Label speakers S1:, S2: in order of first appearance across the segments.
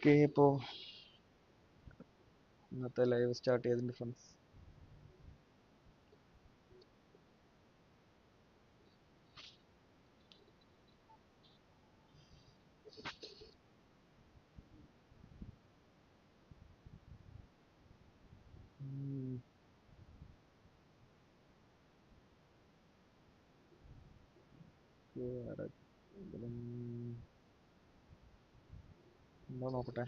S1: Okay, ഇപ്പോൾ ഇന്നത്തെ live start ചെയ്തിട്ടുണ്ട് ഫ്രണ്ട്സ്. എന്താ നോക്കട്ടെ.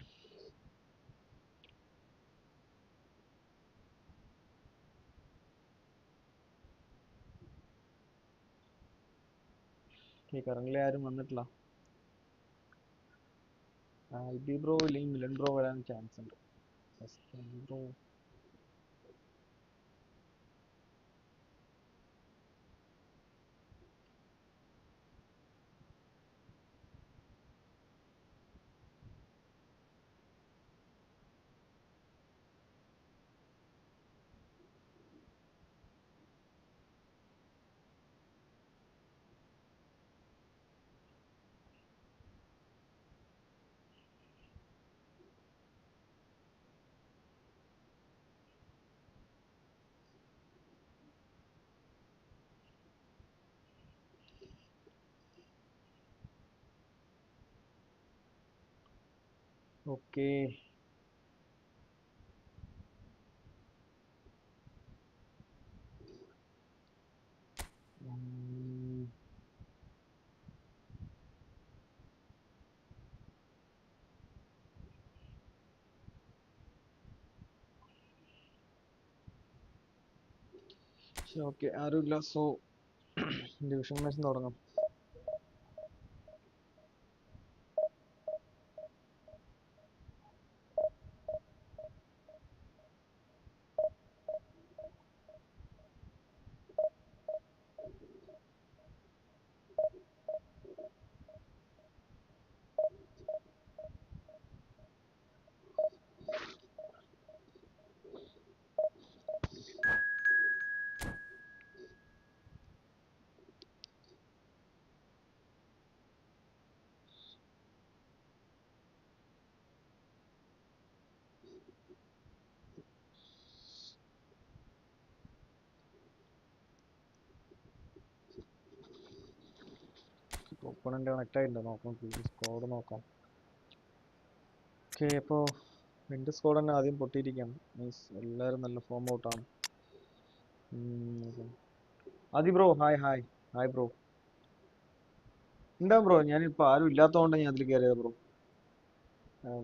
S1: കറന്റ് ആരും വന്നിട്ടില്ല. ആൽബി ബ്രോ ഇല്ലെങ്കിൽ മിലൻ ബ്രോ വരാൻ ചാൻസ് ഉണ്ട്. Bro okay. ഓക്കെ, ആരുമില്ല. സോ ഡിവിഷൻ മാച്ച് തുടങ്ങാം. ഓപ്പണന്റ് കണക്ട് ആയിട്ടുണ്ട്. നോക്കാം, സ്കോഡ് നോക്കാം. ഓക്കെ, അപ്പോൾ എൻ്റെ സ്കോഡ് തന്നെ ആദ്യം പൊട്ടിയിരിക്കുകയാണ്. മീൻസ് എല്ലാവരും നല്ല ഫോം ഔട്ടാണ്. Adi bro, hi hi hi bro. ഉണ്ടാവും ബ്രോ. ഞാനിപ്പോൾ ആരും ഇല്ലാത്തതുകൊണ്ട് ഞാൻ അതിൽ കയറിയത് ബ്രോ.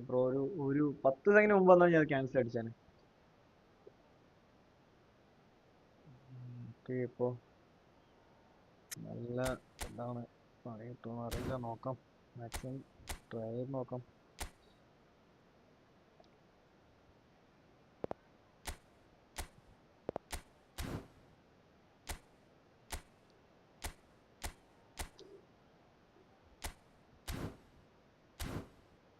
S1: ബ്രോ ഒരു 10 സെക്കൻഡ് മുമ്പ് വന്നാൽ ഞാൻ ക്യാൻസൽ അടിച്ചാണ്. ഓക്കെ, ഇപ്പോൾ നല്ല എന്താണ് പണി കിട്ടുമെന്ന് അറിയില്ല. നോക്കാം, മാക്സിമം ട്രൈ ചെയ്ത് നോക്കാം.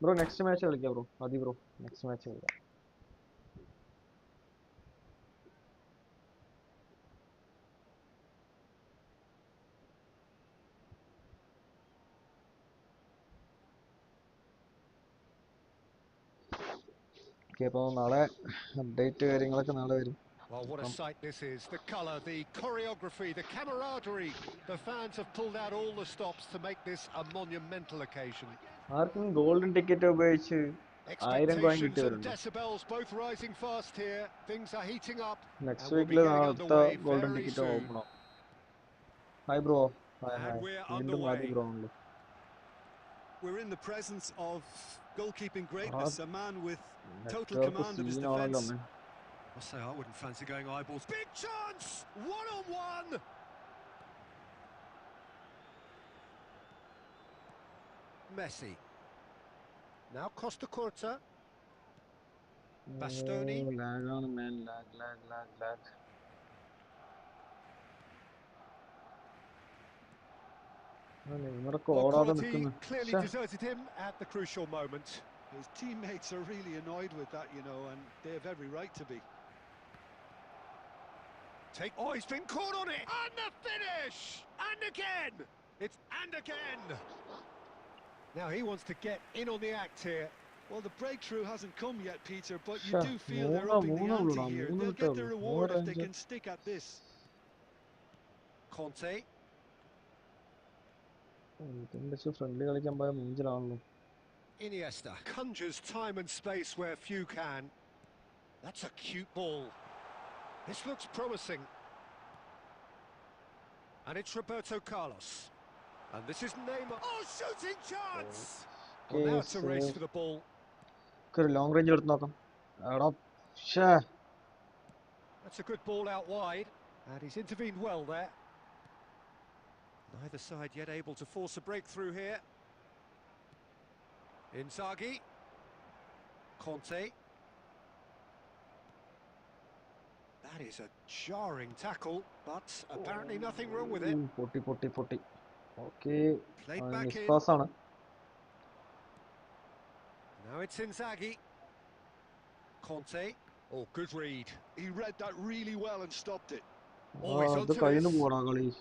S1: ബ്രോ നെക്സ്റ്റ് മാച്ച് കളിക്കാം ബ്രോ. ആദി ബ്രോ നെക്സ്റ്റ് മാച്ച് കളിക്കാം. ഓക്കെ, അപ്പോൾ നാളെ അപ്ഡേറ്റ് കാര്യങ്ങളൊക്കെ നാളെ വരും.
S2: Well, what a sight this is. The colour, the choreography, the camaraderie. The fans have pulled out all the stops to make this a monumental occasion.
S1: ആർക്കും golden ticket ഉപയോഗിച്ച് 1000 coin കിട്ടിയവരുണ്ട്.
S2: Decibels both rising fast here. Things are heating up.
S1: Next വീക്കിൽ അടുത്ത golden ticket open ആവും. Hi bro. Hi hi. വീണ്ടും Adi bro ആണല്ലോ.
S3: We're in the presence of goalkeeping greatness, a man with total command of his defence. I say I wouldn't fancy going eyeballs.
S2: Big chance! One-on-one! Messi. Now Costa Curta. Bastoni.
S1: Lag on man, lag.
S2: Quality clearly deserted him at the crucial moment.
S3: His teammates are really annoyed with that, you know, and they have every right to be.
S2: Oh, he's been caught on it! And the finish! And again! And again! Now he wants to get in on the act here.
S3: Well, the breakthrough hasn't come yet, Peter, but you do feel they're upping the ante here. They'll get the reward if they can stick at this.
S2: Conte. Iniesta conjures time and space where few can. That's a cute ball. This looks promising. And it's Roberto Carlos. And this is Neymar. Oh, shooting chance! Well, now it's a race for the ball.
S1: Long range.
S2: That's a good ball out wide. And he's intervened well there. Neither side yet able to force a breakthrough here. Inzaghi. Conte. That is a jarring tackle, but apparently nothing wrong with it.
S1: 40. Okay.
S2: Played back in.
S1: Pass on.
S2: Now it's Inzaghi. Conte. Oh, good read.
S3: He read that really well and stopped it.
S2: Always onto this.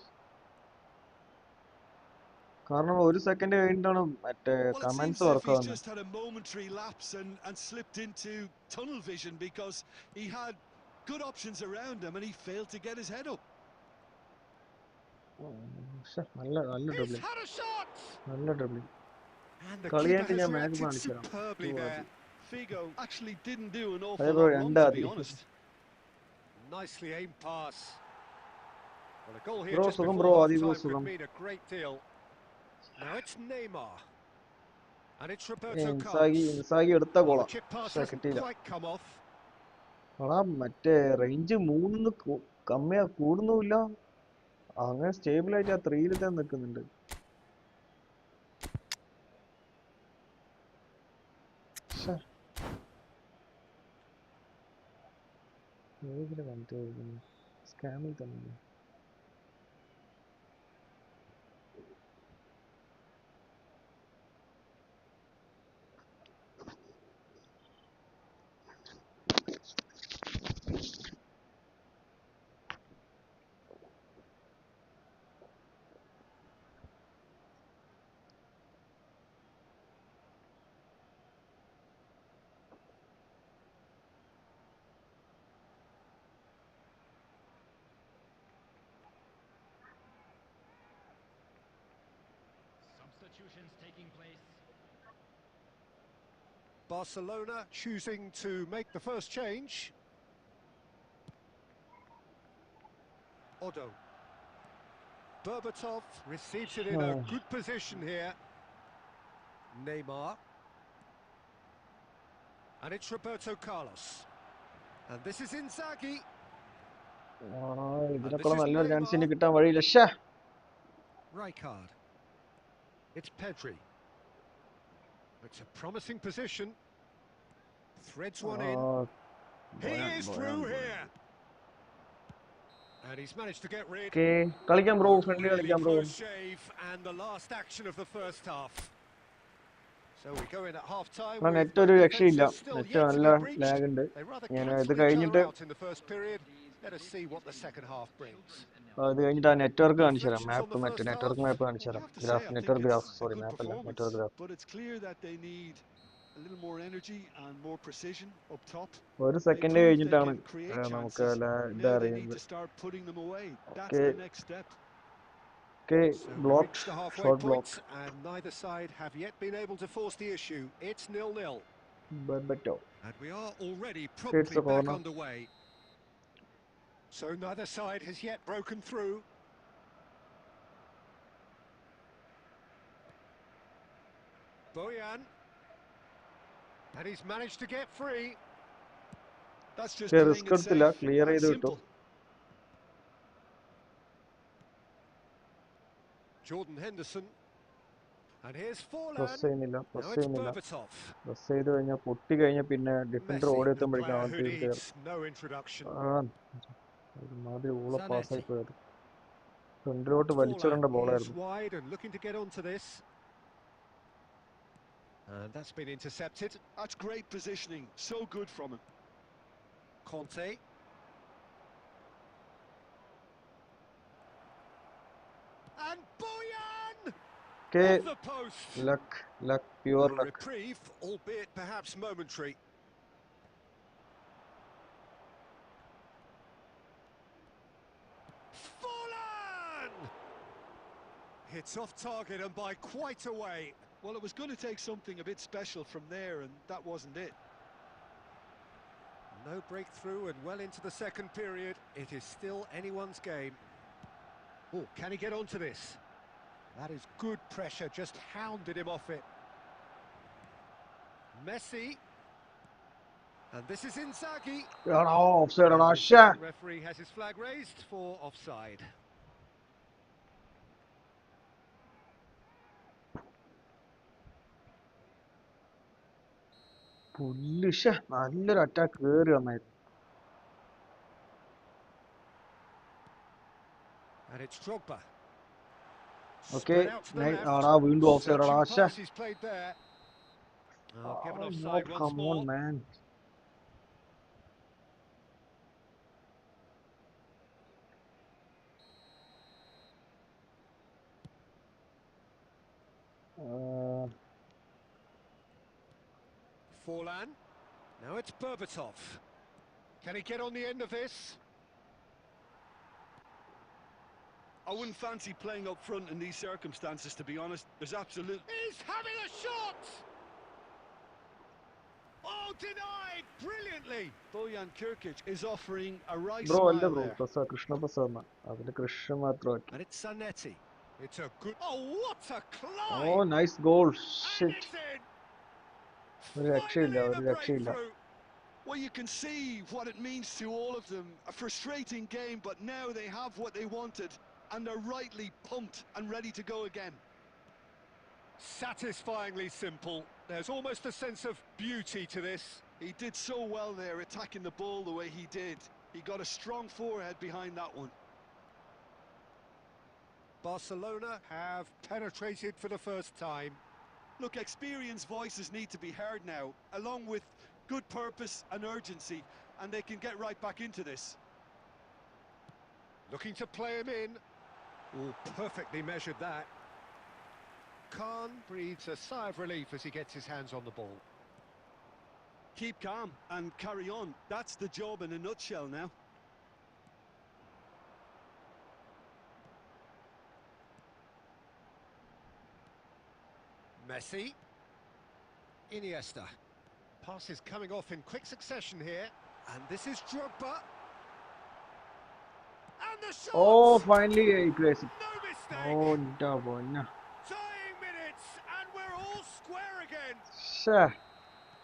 S1: കാരണം ഒരു second കഴിഞ്ഞിട്ടാണ് മറ്റേ comments work ആവുന്നത്.
S3: Just had a momentary lapse and slipped into tunnel vision because he had good options around him and he failed to get his head up.
S1: നല്ല dribbling.
S2: Had a shot.
S1: നല്ല dribbling.
S2: And the
S1: കളിയായിട്ട്
S2: keeper
S1: ഞാൻ
S2: has
S1: match
S2: reacted
S1: കാണിച്ചു തരാം.
S3: Superbly there. Figo actually didn't do an
S1: Hey,
S3: awful
S1: bro,
S3: lot wrong, to be honest.
S2: Nicely aimed pass. Well, a goal here
S1: Bro,
S2: just
S1: sugam
S2: before
S1: bro,
S2: half
S1: adi bro,
S2: time
S1: sugam.
S2: could mean a great deal. Now it's Neymar. And it's Roberto
S1: Inzaghi
S2: Carlos.
S1: എടുത്ത
S2: Well,
S1: ഗോളാ.
S2: the chip pass
S1: പക്ഷെ
S2: hasn't
S1: കിട്ടിയില്ല.
S2: quite come off.
S1: മറ്റേ range 3 കമ്മിയാ കൂടുന്നുമില്ല. അങ്ങനെ stable ആയിട്ട് ആ 3 തന്നെ നിൽക്കുന്നുണ്ട്. സ്കാമിൽ തന്നെ.
S4: Substitutions taking place.
S2: Barcelona choosing to make the first change. Odo. Berbatov receives it in a good position here. Neymar. And it's Roberto Carlos. And this is Inzaghi.
S1: ഇതിനൊക്കെ നല്ലൊരു chance ഇനി കിട്ടാൻ വഴിയില്ല.
S2: Rijkaard. It's Pedri. It's a promising position. Threads one in. He is through here. And he's managed to get rid.
S1: കളിക്കാം bro,
S2: Really
S1: friendly കളിക്കാം bro.
S2: close shave and the last action of the first half. So we go in at half time.
S1: Net ഒരു രക്ഷയില്ല. Net നല്ല lag ഉണ്ട്. ഞാൻ ഇത് കഴിഞ്ഞിട്ട് അത് കഴിഞ്ഞിട്ട് ആ നെറ്റ്വർക്ക് കാണിച്ചു തരാം. മാപ്പ് മറ്റേ നെറ്റ്വർക്ക് മാപ്പ് കാണിച്ചു തരാം. നെറ്റ്വർക്ക് ഗ്രാഫ്, സോറി മാപ്പല്ല, നെറ്റ്വർക്ക് ഗ്രാഫ്. ഒരു സെക്കൻഡ് കഴിഞ്ഞിട്ടാണ് നമുക്ക് ഇതറിയുന്നത്. Okay, blocked, short block.
S2: And neither side have yet been able to force the issue. It's 0-0.
S1: Berbatov.
S2: And we are already promptly back underway. So neither side has yet broken through. Bojan. And he's managed to get free.
S3: That's just
S1: risk എടുത്തില്ല, clear ചെയ്ത് വിട്ടു.
S2: Jordan Henderson. And here's Forlan.
S1: Press ചെയ്യുന്നില്ല.
S2: Now it's Berbatov.
S1: Press ചെയ്ത് കഴിഞ്ഞാൽ പൊട്ടി കഴിഞ്ഞാൽ പിന്നെ defender ഓടി എത്തുമ്പോഴേക്കും
S2: no introduction.
S1: ഒരുമാതിരി ഊള പാസ്സായി പോയത്. ഫ്രണ്ടിലോട്ട് വലിച്ചിടേണ്ട ബോളായിരുന്നു.
S2: Wide and looking to get onto this. And that's been intercepted.
S3: That's great positioning. So good from him.
S2: Conte. And Bojan! Off
S1: Okay,
S2: the post.
S1: luck, pure
S2: A
S1: luck.
S2: reprieve, albeit perhaps momentary. Fallen! Hits off target and by quite a way.
S3: Well, it was going to take something a bit special from there, and that wasn't it.
S2: No breakthrough and well into the second period. It is still anyone's game. Oh, can he get onto this? That is good pressure, just hounded him off it. Messi. And this is Inzaghi.
S1: Offside.
S2: And the assistant referee has his flag raised for offside.
S1: നല്ലൊരു attack കേറി വന്നായിരുന്നു.
S2: And it's Drogba.
S1: Okay, വീണ്ടും offside.
S2: He's played there. Oh, given offside once
S1: come
S2: more.
S1: on, man.
S2: Forlan. Now it's Berbatov. Can he get on the end of this?
S3: I wouldn't fancy playing up front in these circumstances, to be honest. There's absolute...
S2: He's having a shot! Oh, denied brilliantly!
S3: Bojan Kirkic is offering a right
S1: Bro,
S3: smile there.
S1: Krishna Prasad. Krishna മാത്രമാക്കി.
S2: And it's Zanetti. It's a good... Oh, what a climb!
S1: Oh, nice goal.
S2: And
S1: Shit.
S2: it's in!
S1: ഒരു രക്ഷയില്ല.
S3: Well, you can see what it means to all of them. A frustrating game, but now they have what they wanted, and they're rightly pumped and ready to go again.
S2: Satisfyingly simple. There's almost a sense of beauty to this.
S3: He did so well there, attacking the ball the way he did. He got a strong forehead behind that one.
S2: Barcelona have penetrated for the first time.
S3: Look, experienced voices need to be heard now, along with good purpose and urgency, and they can get right back into this.
S2: Looking to play him in. Oh, perfectly measured that. Khan breathes a sigh of relief as he gets his hands on the ball.
S3: Keep calm and carry on. That's the job in a nutshell now.
S2: Messi. Iniesta. Pass is coming off in quick succession here. And this is Drogba. And the shot!
S1: Oh, finally crazy.
S2: No mistake!
S1: Oh, double.
S2: Dying minutes, and we're all square again.
S1: Sure.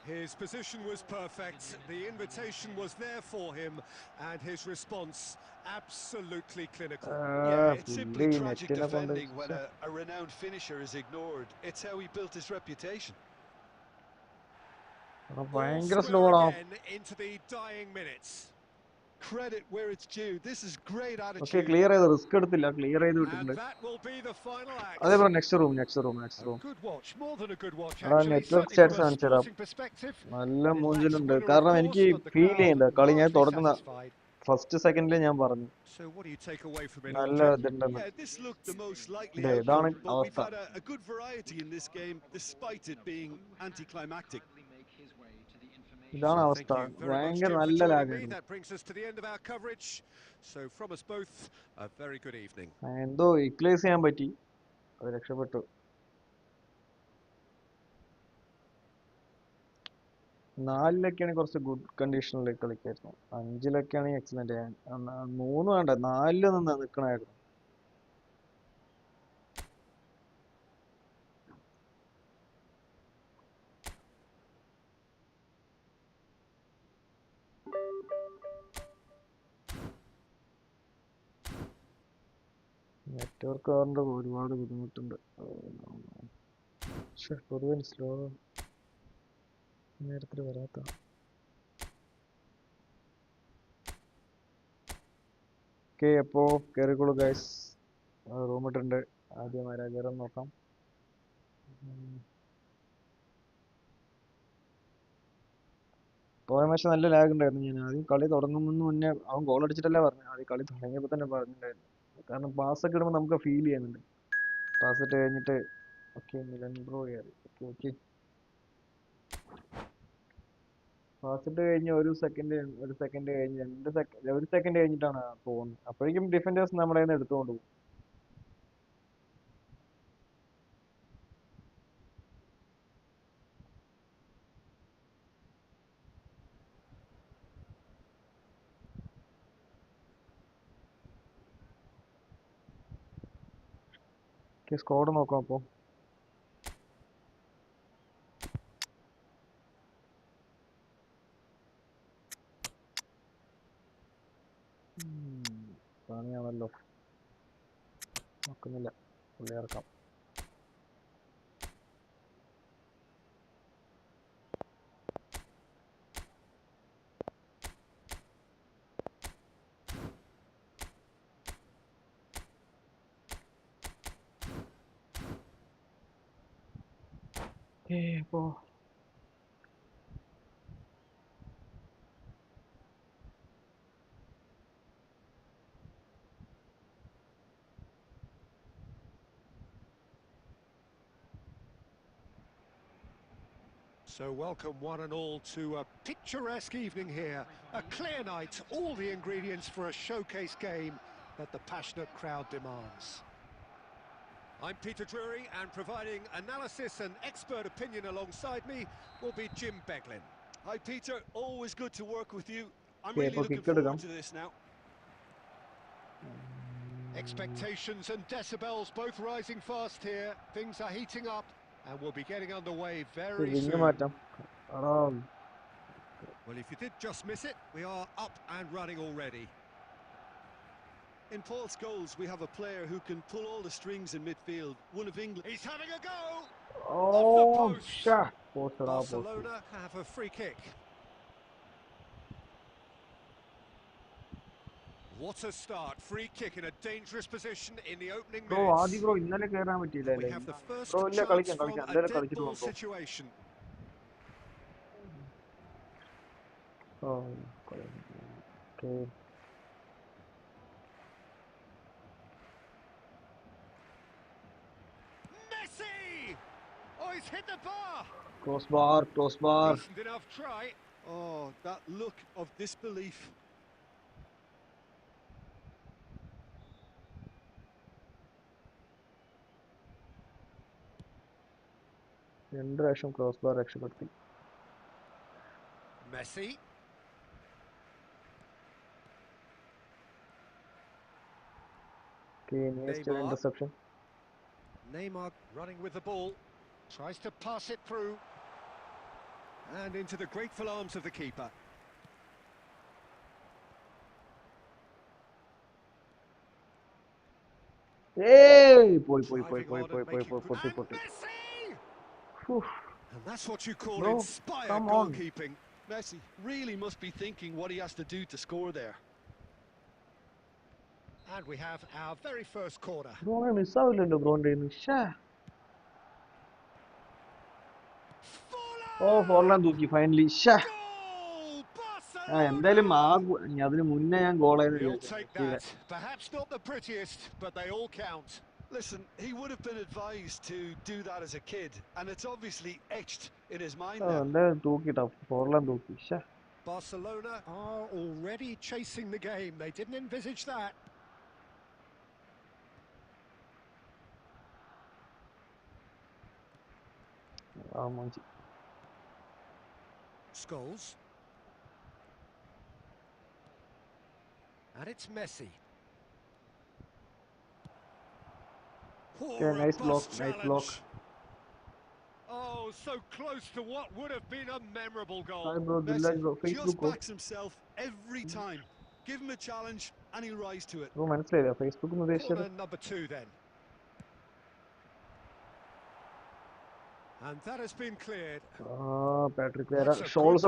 S2: His position was perfect, the invitation was there for him, and his response absolutely clinical.
S3: Yeah, it's simply tragic defending when a renowned finisher is ignored. It's how he built his reputation.
S1: ഭയങ്കര slow ആണ്.
S2: Into the dying minutes.
S3: Credit where it's due. This is great attitude.
S1: Okay, clear ചെയ്തു. Risk എടുത്തില്ല. Clear ചെയ്ത് വിട്ടിട്ടുണ്ട്. അതേ bro, next room.
S2: Good watch, more than a good watch
S1: എടാ,
S2: actually.
S1: Network status കാണിച്ചു തരാം. നല്ല മൂഞ്ചിലുണ്ട്. കാരണം എനിക്ക് ഫീൽ ചെയ്യുന്നില്ല. കളി ഞാൻ തുടങ്ങുന്ന ഫസ്റ്റ് സെക്കൻഡിൽ ഞാൻ പറഞ്ഞു നല്ല ഇതുണ്ടെന്ന്. ഇതാണ് അവസ്ഥ. ഇതാണ് അവസ്ഥ. ഭയങ്കര നല്ല ലാഗായിരുന്നു. എന്തോ ഇക്ലേസ് ചെയ്യാൻ പറ്റി, അത് രക്ഷപ്പെട്ടു. 4-ലൊക്കെയാണെങ്കിൽ കുറച്ച് ഗുഡ് കണ്ടീഷനിൽ കളിക്കായിരുന്നു. 5-ലൊക്കെയാണെങ്കിൽ എക്സലന്റ്. 3 വേണ്ട, 4 നിന്ന് നിൽക്കണമായിരുന്നു. നെറ്റ്വർക്ക് കാരൻ്റെ ഒരുപാട് ബുദ്ധിമുട്ടുണ്ട്. പക്ഷെ പൊതുവെ സ്ലോ നേരത്തിൽ വരാത്ത. ഓക്കെ, അപ്പോൾ കയറിക്കോളൂ ഗൈസ്. റൂം ഇട്ടുണ്ട്. ആദ്യം ആരാ കയറാൻ നോക്കാം. പോയ മാച്ച് നല്ല ലാഗ് ഉണ്ടായിരുന്നു. ഞാൻ ആദ്യം കളി തുടങ്ങുന്നതിന് മുന്നേ അവൻ ഗോൾ അടിച്ചിട്ടല്ലേ പറഞ്ഞു. ആദ്യം കളി തുടങ്ങിയപ്പോൾ തന്നെ പറഞ്ഞിട്ടുണ്ടായിരുന്നു. കാരണം പാസ്സൊക്കെ ഇടുമ്പോൾ നമുക്ക് ഫീൽ ചെയ്യുന്നുണ്ട്. പാസ് ഇട്ട് കഴിഞ്ഞിട്ട് Okay, Milan bro here. Okay. First കഴിഞ്ഞ് ഒരു സെക്കൻഡ് കഴിഞ്ഞ് ഒരു സെക്കൻഡ് കഴിഞ്ഞിട്ടാണ് പോകുന്നത്. അപ്പോഴേക്കും ഡിഫൻഡേഴ്സ് നമ്മുടെ കയ്യിൽ നിന്ന് എടുത്തുകൊണ്ട് പോകും. സ്കോഡ് നോക്കാം അപ്പോൾ. പണിയാണല്ലോ, നോക്കുന്നില്ല, പുള്ളി ഇറക്കാം. അപ്പോൾ
S2: So welcome one and all to a picturesque evening here. A clear night, all the ingredients for a showcase game that the passionate crowd demands. I'm Peter Drury, and providing analysis and expert opinion alongside me will be Jim Beglin.
S3: Hi Peter, always good to work with you. I'm really looking forward to this now.
S2: Expectations and decibels both rising fast here. Things are heating up and we'll be getting underway very soon. Well, if you did just miss it, we are up and running already.
S3: In Paul's goals, we have a player who can pull all the strings in midfield. One of England.
S2: He's having a go!
S1: Off
S2: the post! Barcelona have a free kick. What a start. Free kick in a dangerous position in the opening minutes. We have the first chance from a dead ball situation.
S1: Okay.
S2: Messi! Oh, he's hit the bar!
S1: Crossbar.
S2: Decent enough try.
S3: Oh, that look of disbelief.
S1: Crossbar രക്ഷപ്പെടുത്തി.
S2: Messi.
S1: Okay, interception.
S2: Neymar running with the ball, tries to pass it through, and into the grateful arms of the keeper.
S1: Hey, boy.
S2: And that's what you call inspired goalkeeping.
S3: Messi really must be thinking what he has to do to score there.
S2: And we have our very first corner.
S1: Oh, Forlan Duki finally.
S2: We'll take that. Perhaps not the prettiest, but they all count.
S3: Listen, he would have been advised to do that as a kid, and it's obviously etched in his mind now.
S2: Barcelona are already chasing the game. They didn't envisage that. Scholes. And it's Messi.
S1: Yeah, nice block.
S2: Oh, so close to what would have been a memorable goal.
S1: Hi bro,
S3: Messi just backs himself every time. Give him a challenge and he'll rise to it.
S1: Bro, Facebook
S2: Corner number 2 then. And that has been cleared.
S1: Patrick Vieira. Scholes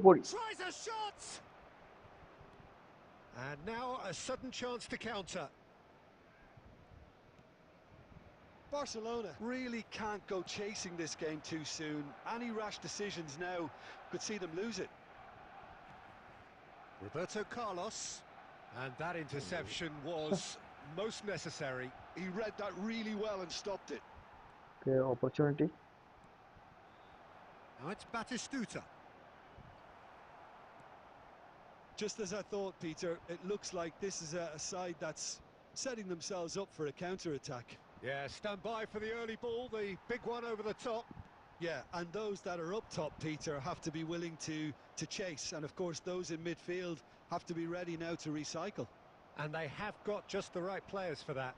S1: poi.
S2: Tries a shot! And now a sudden chance to counter.
S3: Barcelona really can't go chasing this game too soon. Any rash decisions now could see them lose it.
S2: Roberto Carlos. And that interception was most necessary.
S3: He read that really well and stopped it.
S1: Okay, opportunity.
S2: Now it's Batistuta.
S3: Just as I thought, Peter, it looks like this is a side that's setting themselves up for a counter-attack.
S2: Yeah, stand by for the early ball, the big one over the top.
S3: Yeah, and those that are up top, Peter, have to be willing to chase. And of course, those in midfield have to be ready now to recycle.
S2: And they have got just the right players for that.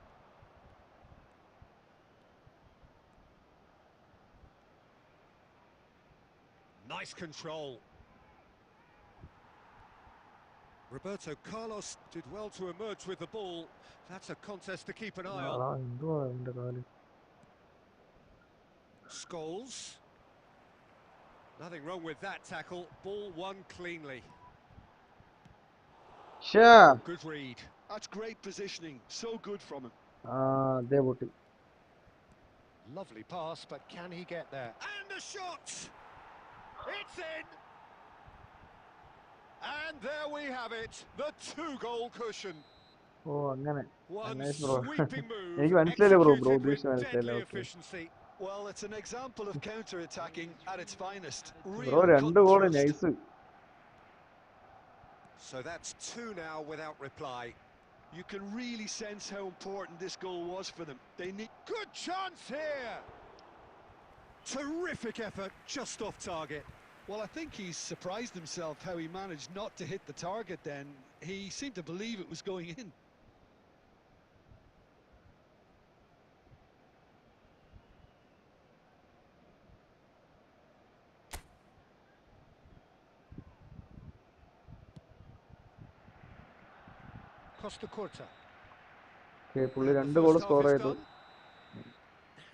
S2: Nice control. Roberto Carlos did well to emerge with the ball. That's a contest to keep an eye on. Scholes. Nothing wrong with that tackle. Ball won cleanly.
S1: Sure.
S2: Oh, good read.
S3: That's great positioning. So good from him.
S1: They would.
S2: Lovely pass, but can he get there? And a shot! It's in! And there we have it, the 2-goal cushion.
S1: Oh,
S2: One
S1: nice, bro.
S2: sweeping move,
S1: എനിക്ക് മനസ്സിലായില്ല bro,
S2: executed with
S1: മനസ്സിലായില്ല.
S2: deadly
S1: Okay.
S2: efficiency.
S3: Well, it's an example of counter-attacking at its finest.
S1: Bro,
S3: Real cut
S1: 2 goal
S3: thrust.
S1: nice.
S2: So that's 2 now without reply.
S3: You can really sense how important this goal was for them. They need...
S2: Good chance here! Terrific effort, just off target.
S3: Well, I think he's surprised himself how he managed not to hit the target then. He seemed to believe it was going in.
S2: Costa Curta.
S1: Okay, പുള്ളി
S2: And
S1: 2
S2: the
S1: goal
S2: first
S1: score
S2: half is
S1: ചെയ്തു.
S2: done.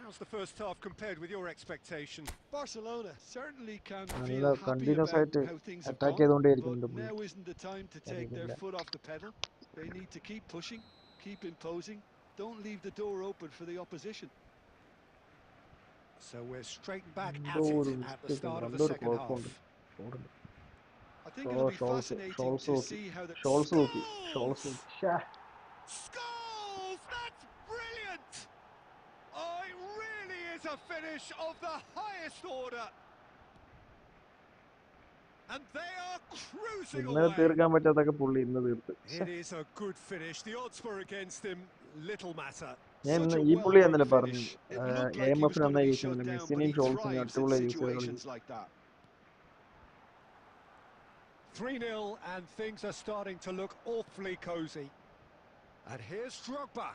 S2: How's the first half compared with your expectation?
S3: Barcelona certainly can
S1: നല്ല
S3: feel happy
S1: continuous
S3: about
S1: ആയിട്ട്
S3: how things have
S1: attack
S3: gone,
S1: ചെയ്തുകൊണ്ടേയിരിക്കുന്നുണ്ട്
S3: but
S1: പുള്ളി.
S3: now isn't the time to take their foot off the pedal. They need to keep pushing, keep imposing. Don't leave the door open for the opposition.
S2: So we're straight back at
S1: എന്തോ
S2: it
S1: ഒരു
S2: at the
S1: mistake,
S2: start of the
S1: നല്ലൊരു
S2: second half.
S1: കുഴപ്പമുണ്ട്.
S3: I think it'll be
S1: shawls
S3: fascinating to
S1: നോക്കി.
S3: see how the...
S1: shawls നോക്കി. ശ്ശേ.
S2: Scholes! That's brilliant! Oh, it really is a finish of the highest order. And they are cruising
S1: ഇന്നലെ
S2: away.
S1: തീർക്കാൻ പറ്റാത്തൊക്കെ പുള്ളി ഇന്ന് തീർത്ത്.
S2: It is a good finish. The odds were against him. Little matter.
S1: ഞാൻ
S3: Such a
S1: ഈ പുള്ളി
S3: well-run
S1: എന്നല്ലേ പറഞ്ഞു.
S3: finish. It looked like he was
S1: AMF
S3: going to
S1: നന്നായി
S3: be
S1: യൂസ്
S3: shut
S1: ചെയ്യുന്നുണ്ട്.
S3: down, but
S1: മെസ്സിനെയും
S3: he
S1: ഷോൾസിനെയും
S3: thrives in
S1: അടിപൊളി use ചെയ്ത്
S3: situations
S1: കളിക്കും.
S3: like that.
S2: 3-0 and things are starting to look awfully cosy. And here's Drogba.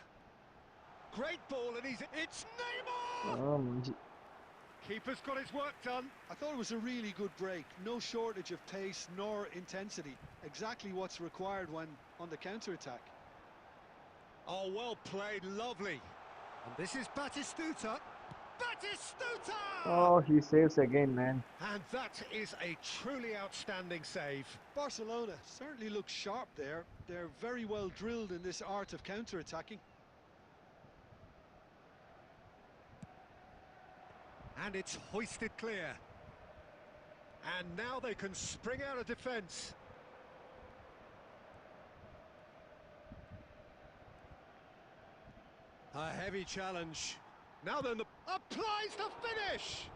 S2: Great ball and it's Neymar!
S1: മുഞ്ചി.
S2: Keeper's got his work done.
S3: I thought it was a really good break. No shortage of pace nor intensity. Exactly what's required when on the counter-attack.
S2: Oh, well played, lovely. And this is Batistuta. Batistuta!
S1: Oh, he saves again, man.
S2: And that is a truly outstanding save.
S3: Barcelona certainly looks sharp there. They're very well drilled in this art of counter-attacking.
S2: And it's hoisted clear. And now they can spring out of defence. A heavy challenge. Now then, applies the finish!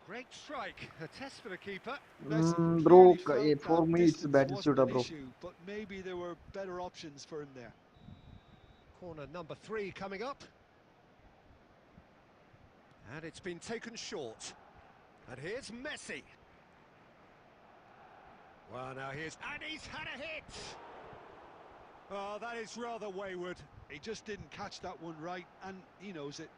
S2: Great strike. A test for the keeper.
S1: Bro,
S3: Clearly felt
S1: 4
S3: that
S1: minutes
S3: distance
S1: Batistuta,
S3: wasn't an
S1: bro.
S3: issue, but maybe there were better options for him there.
S2: Corner number 3 coming up. And it's been taken short. And here's Messi. Well, now here's... And he's had a hit! Oh, that is rather wayward.
S3: He just didn't catch that one right, and he knows it.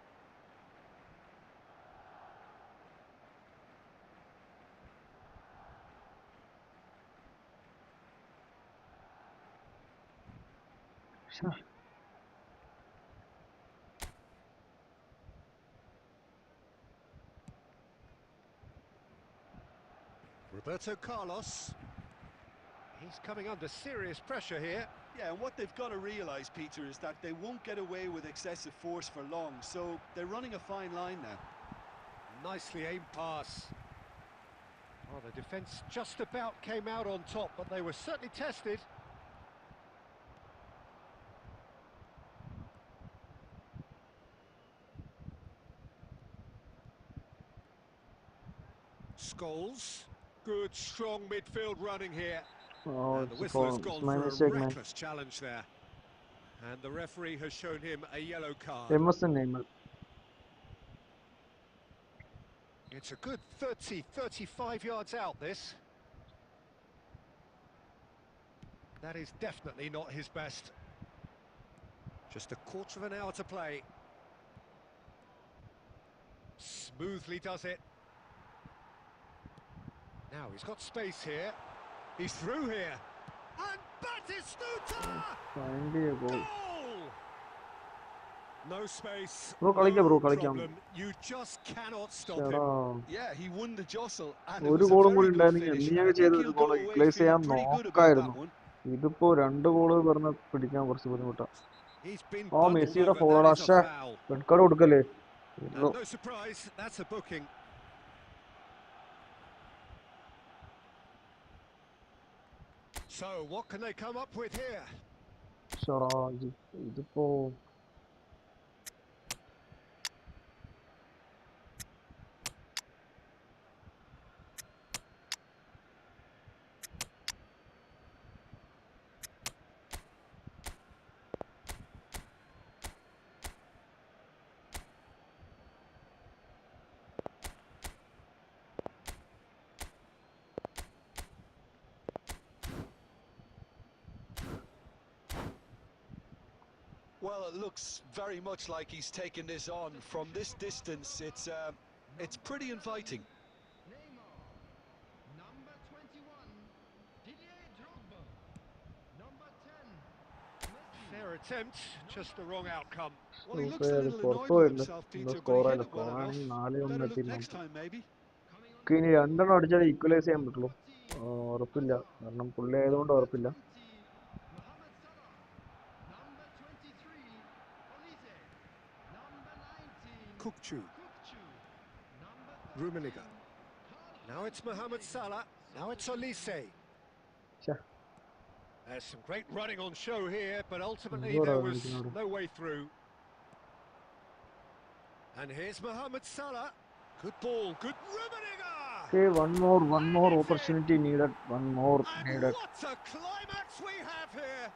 S2: Roberto Carlos. He's coming under serious pressure here.
S3: Yeah, and what they've got to realise, Peter, is that they won't get away with excessive force for long, so they're running a fine line now.
S2: Nicely aimed pass. Oh, the defence just about came out on top, but they were certainly tested. Scholes. Good, strong midfield running here.
S1: Oh,
S2: And the
S1: it's
S2: whistle has
S1: it's
S2: gone
S1: my
S2: for a
S1: mistake, man.
S2: reckless challenge there. And the referee has shown him a yellow card.
S1: Emerson name.
S2: It's a good 30, 35 yards out, this. That is definitely not his best. Just a quarter of an hour to play. Smoothly does it. Now he's got space here. He's through here. And Batistuta!
S1: Find a goal.
S2: Goal! No space,
S1: Bro,
S2: no problem. You just cannot stop him.
S3: Yeah, he won the jostle and it
S1: ഒരു
S3: was a
S1: ഗോളും കൂടി
S3: very good
S1: ഉണ്ടായിരുന്നെങ്കിൽ
S3: finish. And I
S1: എന്തിനൊക്കെ
S3: think
S1: ചെയ്ത ഒരു
S3: he'll
S1: goal
S3: go away
S1: equalise ചെയ്യാൻ
S3: feeling pretty good about
S1: നോക്കായിരുന്നു.
S3: that one.
S1: ഇതിപ്പോ 2 goal പറഞ്ഞ പിടിക്കാൻ കുറച്ച് ബുദ്ധിമുട്ടാ.
S2: He's been
S1: ആ
S2: bundled
S1: മെസ്സിയുടെ
S2: over.
S1: ഫോളോടാ.
S2: That is a foul.
S1: Red card കൊടുക്കല്ലേ?
S2: And no surprise, that's a booking. So, what can they come up with here?
S1: ഇതിപ്പോ
S3: Well, it looks very much like he's taken this on. From this distance, it's pretty inviting.
S4: Neymar, number 21, Didier Drogba, number 10, Messi.
S2: Fair attempt, just the wrong outcome.
S3: Well, he looks a little
S1: പുറത്തു
S3: annoyed with
S1: പോയില്ല.
S3: himself,
S1: എന്തോ
S3: Peter, but he
S1: സ്കോറായില്ല.
S3: hit it well enough.
S1: സ്കോറാണെങ്കിൽ 4-1
S3: Better look
S1: എത്തിയിരുന്നു.
S3: next time, maybe.
S1: ഇനി 2 അടിച്ചാൽ equalise ചെയ്യാൻ പറ്റുള്ളൂ. ഉറപ്പില്ല, കാരണം പുള്ളി ആയതുകൊണ്ട് ഉറപ്പില്ല.
S4: Mohamed Salah, number 23, Olise, number 19,
S2: Kukçu,
S4: Kukçu, number 13,
S2: Rummenigge. Now it's Mohamed Salah, now it's Olise.
S1: Sure.
S2: There's some great running on show here, but ultimately
S1: Good
S2: there
S1: on
S2: was
S1: you.
S2: no way through. And here's Mohamed Salah. Good ball, good Rummenigge!
S1: Okay, one more opportunity needed. One more
S2: And
S1: needed.
S2: what a climax we have here!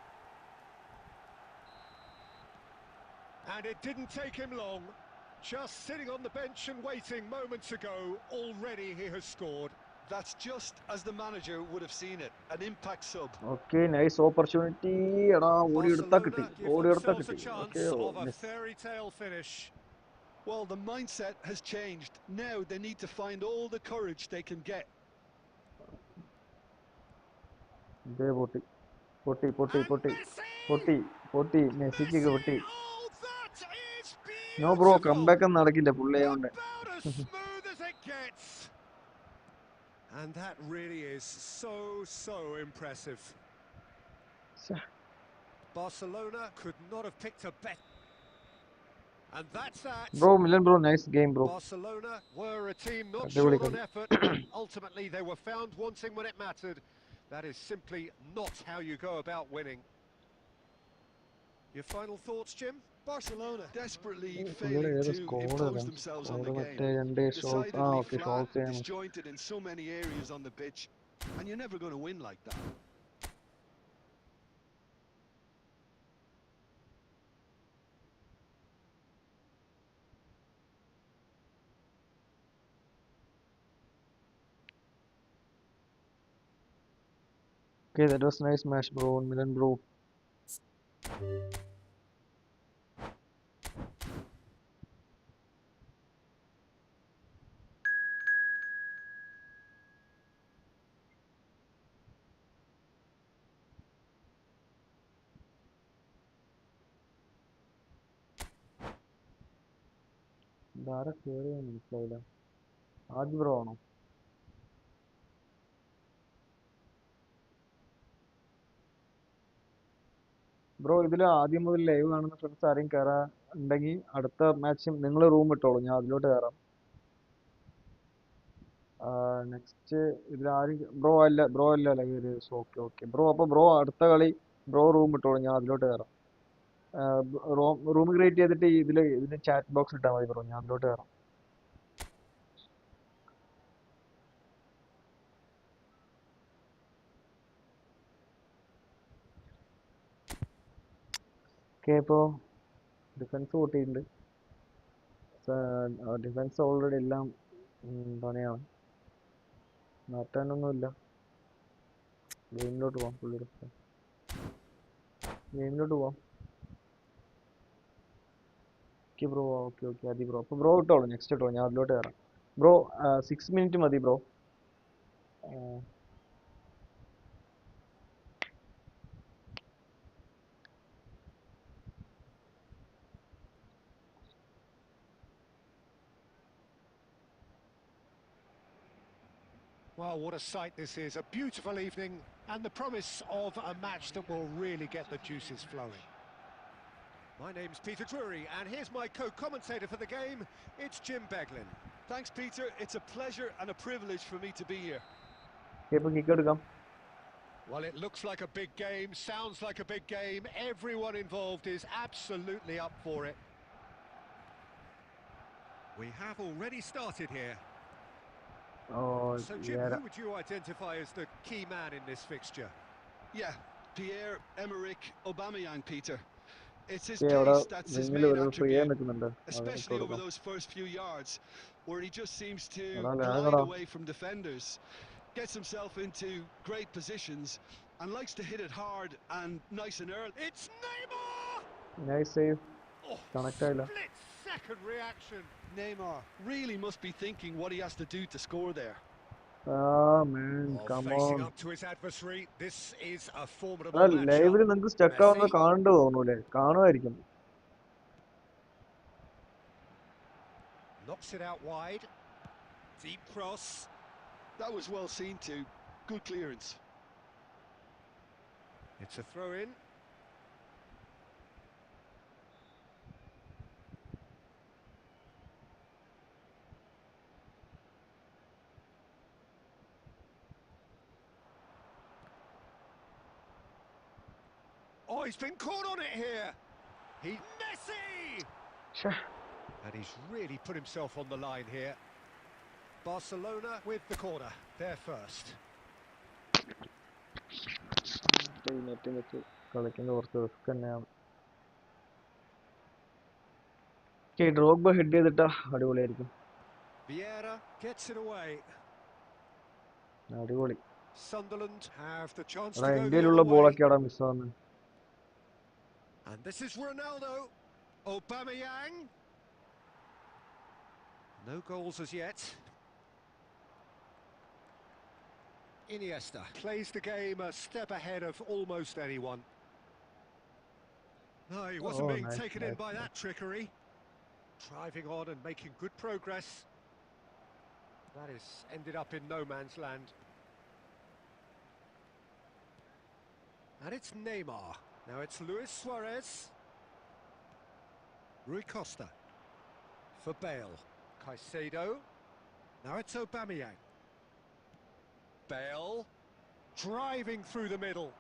S2: And it didn't take him long. Just sitting on the bench and waiting moments ago, already he has scored.
S3: That's just as the manager would have seen it. An impact sub.
S1: Okay, nice opportunity. എടാ ഓടിയെടുത്താ കിട്ടി.
S2: Barcelona give
S1: ഓടിയെടുത്താ
S2: themselves a
S1: കിട്ടി.
S2: chance
S1: Okay,
S2: of a
S1: miss.
S2: fairy tale finish.
S3: Well, the mindset has changed. Now they need to find all the courage they can get.
S1: ദേ പൊട്ടി. പൊട്ടി.
S2: Messi!
S1: പൊട്ടി. മെസ്സിക്ക് പൊട്ടി.
S2: Oh, that is
S1: No bro,
S2: beautiful!
S1: comeback ഒന്നും നടക്കില്ല പുള്ളിയായോണ്ട്.
S2: About as smooth as it gets. And that really is so impressive. Barcelona could not have picked a better. And that's that.
S1: Bro, Milan bro, nice game bro.
S2: Barcelona were a team not
S1: Adevoli
S2: short on
S1: കളി.
S2: effort. Ultimately, they were found wanting when it mattered. That is simply not how you go about winning. Your final thoughts, Jim?
S3: Barcelona desperately
S1: ഇവര്
S3: failing
S1: ഏത്
S3: to
S1: score
S3: impose themselves on the
S1: മറ്റേ
S3: game.
S1: രണ്ട് shawls
S3: Decidedly
S1: okay
S3: flat,
S1: shawls ചെയ്യാൻ
S3: disjointed in so many areas on the pitch, and you're never going to win like that.
S1: Okay, that was nice match bro, Milan bro. ഇതാരാ കേറിയെന്ന് മനസ്സിലായില്ല. ആദ്യ bro ആണോ? Bro ഇതിൽ ആദ്യം മുതൽ live കാണുന്ന friends ആരെയും കയറാൻ ഉണ്ടെങ്കിൽ അടുത്ത മാച്ച് നിങ്ങൾ റൂം ഇട്ടോളൂ, ഞാൻ അതിലോട്ട് കയറാം. നെക്സ്റ്റ് ഇതിൽ ആരും ബ്രോ അല്ല ലൈവ്. ഓക്കെ ബ്രോ, അപ്പോൾ ബ്രോ അടുത്ത കളി ബ്രോ റൂം ഇട്ടോളൂ, ഞാൻ അതിലോട്ട് കയറാം. റൂം ക്രിയേറ്റ് ചെയ്തിട്ട് ഇതിന് ചാറ്റ് ബോക്സ് ഇട്ടാൽ മതി ബ്രോ, ഞാൻ അതിലോട്ട് കയറാം. Okay, ഇപ്പോൾ ഡിഫൻസ് കൂട്ടിയിട്ടുണ്ട്. ഡിഫൻസ് ഓൾറെഡി എല്ലാം പണിയാണ്, മാറ്റാനൊന്നുമില്ല. ഗെയിമിലോട്ട് പോവാം, പുള്ളിയുടെ ഗെയിമിലോട്ട് പോവാം. ഓക്കെ ബ്രോ, ഓക്കെ ഓക്കെ അതി ബ്രോ. അപ്പോൾ ബ്രോ ഇട്ടോളൂ, നെക്സ്റ്റ് ഇട്ടോ, ഞാൻ അതിലോട്ട് കയറാം. ബ്രോ 6 മിനിറ്റ് മതി bro.
S2: Well, what a sight this is. A beautiful evening and the promise of a match that will really get the juices flowing. My name's Peter Drury, and here's my co-commentator for the game. It's Jim Beglin.
S3: Thanks, Peter. It's a pleasure and a privilege for me to be here.
S1: ഇപ്പോൾ kick എടുക്കാം.
S2: Well, it looks like a big game, sounds like a big game. Everyone involved is absolutely up for it. We have already started here.
S1: Oh,
S2: So, Jim,
S1: yeah.
S2: who would you identify as the key man in this fixture?
S3: Yeah, Pierre-Emerick Aubameyang, Peter. It's his
S1: Yeah,
S3: pace that's his main attribute, especially over those first few yards, where he just seems to glide away from defenders, gets himself into great positions, and likes to hit it hard and nice and early.
S2: It's Neymar!
S1: Nice save.
S2: Oh,
S1: Connect
S2: split-second reaction.
S3: Neymar really must be thinking what he has to do to score there.
S1: Ah man, come
S2: facing
S1: on.
S2: up to his adversary. This is a formidable matchup.
S1: ലൈവിൽ നിങ്ങൾക്ക് stuck ആവുന്നത് കാണേണ്ടി തോന്നൂലേ? കാണുമായിരിക്കും.
S2: Knocks it out wide. Deep cross.
S3: That was well seen too. Good clearance.
S2: It's a throw-in. Oh, he's been caught on it here. Messi!
S1: Sure.
S2: And he's really put himself on the line here. Barcelona with the corner. They're first.
S1: കളിക്കുന്ന കുറച്ച് risk തന്നെയാണ്. Drogba head ചെയ്തിട്ടാ അടിപൊളിയായിരിക്കും.
S2: Vieira gets it away.
S1: അടിപൊളി.
S2: Sunderland have the chance to go the
S1: ഇന്ത്യയിലുള്ള
S2: other way.
S1: ബോളൊക്കെയാടാ മിസ്സാവുന്നത്.
S2: And this is Ronaldo. Aubameyang. No goals as yet. Iniesta plays the game a step ahead of almost anyone. No, he wasn't being taken in by that trickery. Driving on and making good progress. That is ended up in no man's land. And it's Neymar. Now it's Luis Suarez. Rui Costa. For Bale. Caicedo. Now it's Aubameyang. Bale. Driving through the middle.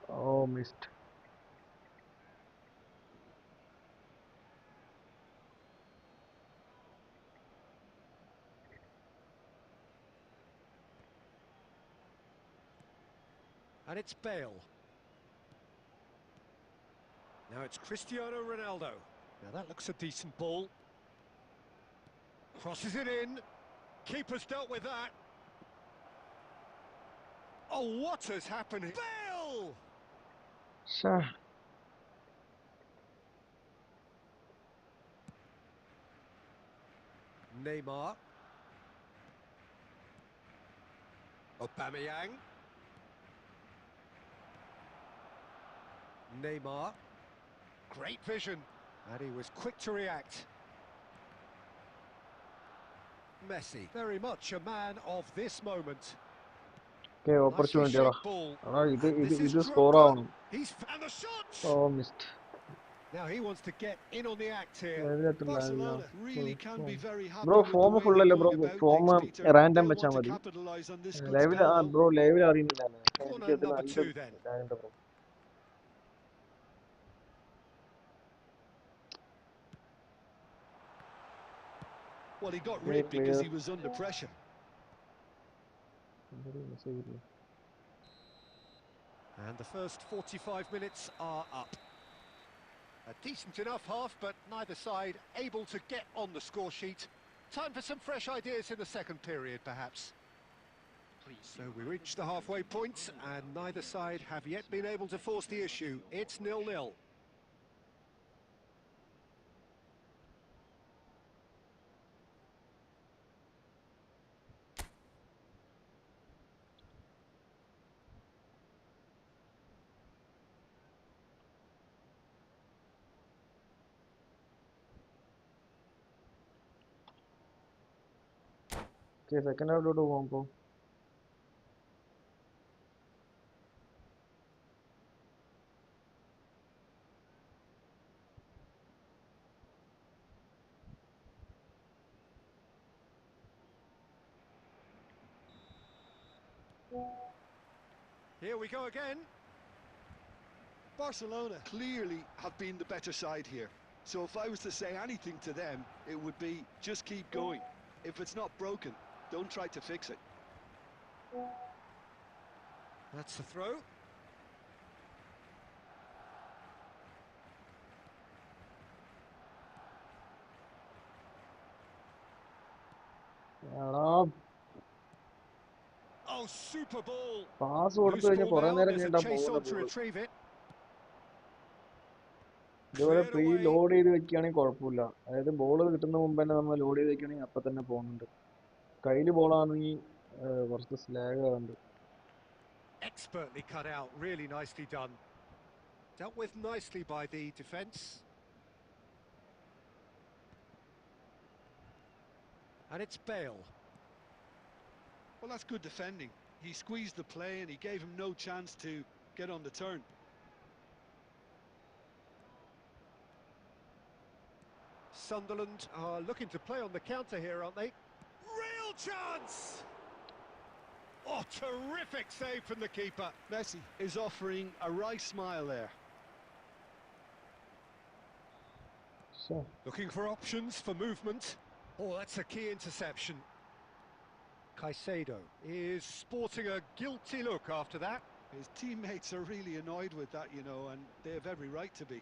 S1: Oh, missed.
S2: And it's Bale. Now it's Cristiano Ronaldo. Now that looks a decent ball. Crosses it in. Keeper's dealt with that. Oh, what has happened? Bale!
S1: Sure.
S2: Neymar. Aubameyang. Neymar. Great vision. And he was quick to react. Messi, very much a man of this moment.
S1: Okay, opportunity. This score ആവണം.
S2: He's found the shot.
S1: Oh, missed.
S2: Now he wants to get in on the act here.
S3: Barcelona really can be very happy
S1: Bro,
S3: with
S1: form
S3: the way
S1: full
S3: they're
S1: bro.
S3: going about
S1: Form
S3: things, Peter.
S1: random
S3: They'll
S1: വെച്ചാ
S3: want to
S1: മതി.
S3: capitalize on this good
S1: Live
S3: spell.
S1: bro, live അറിയുന്നില്ല.
S2: Corner number 2 then.
S1: bro.
S3: Well, he got ripped because he was under pressure.
S2: And the first 45 minutes are up. A decent enough half, but neither side able to get on the score sheet. Time for some fresh ideas in the second period, perhaps. So we reach the halfway point, and neither side have yet been able to force the issue. It's 0-0.
S1: Okay, second half to പോകുമ്പോ
S2: Here we go again.
S3: Barcelona clearly have been the better side here. So if I was to say anything to them, it would be just keep going. If it's not broken, don't try to fix it.
S2: That's the throw. Oh, super ball.
S1: Pass കൊടുത്തു
S2: Loose
S1: കഴിഞ്ഞാൽ
S2: ball
S1: കുറെ
S2: now,
S1: നേരം
S2: there's a
S1: കഴിഞ്ഞിട്ടാ
S2: chase
S1: പോകുന്ന
S2: on to
S1: ball.
S2: retrieve it.
S1: ഇതുപോലെ
S2: Cleared
S1: pre
S2: away.
S1: Load ചെയ്ത് വെക്കുകയാണെങ്കിൽ കുഴപ്പമില്ല. അതായത് ബോൾ കിട്ടുന്ന മുമ്പ് തന്നെ നമ്മൾ ലോഡ് ചെയ്ത് വെക്കുകയാണെങ്കിൽ അപ്പം തന്നെ പോകുന്നുണ്ട്. കയ്യിൽ ബോളാണെങ്കിൽ കുറച്ച് സ്ലാഗ് ആകുന്നുണ്ട്.
S2: Expertly cut out, really nicely done. Dealt with nicely by the defence. And it's Bale.
S3: Well, that's good defending. He squeezed the play and he gave him no chance to get on the turn.
S2: Sunderland are looking to play on the counter here, aren't they? Real chance! Oh, terrific save from the keeper.
S3: Messi is offering a wry smile there.
S1: So,
S2: Looking for options for movement. Oh, that's a key interception. Caicedo is sporting a guilty look after that.
S3: His teammates are really annoyed with that, you know, and they have every right to be.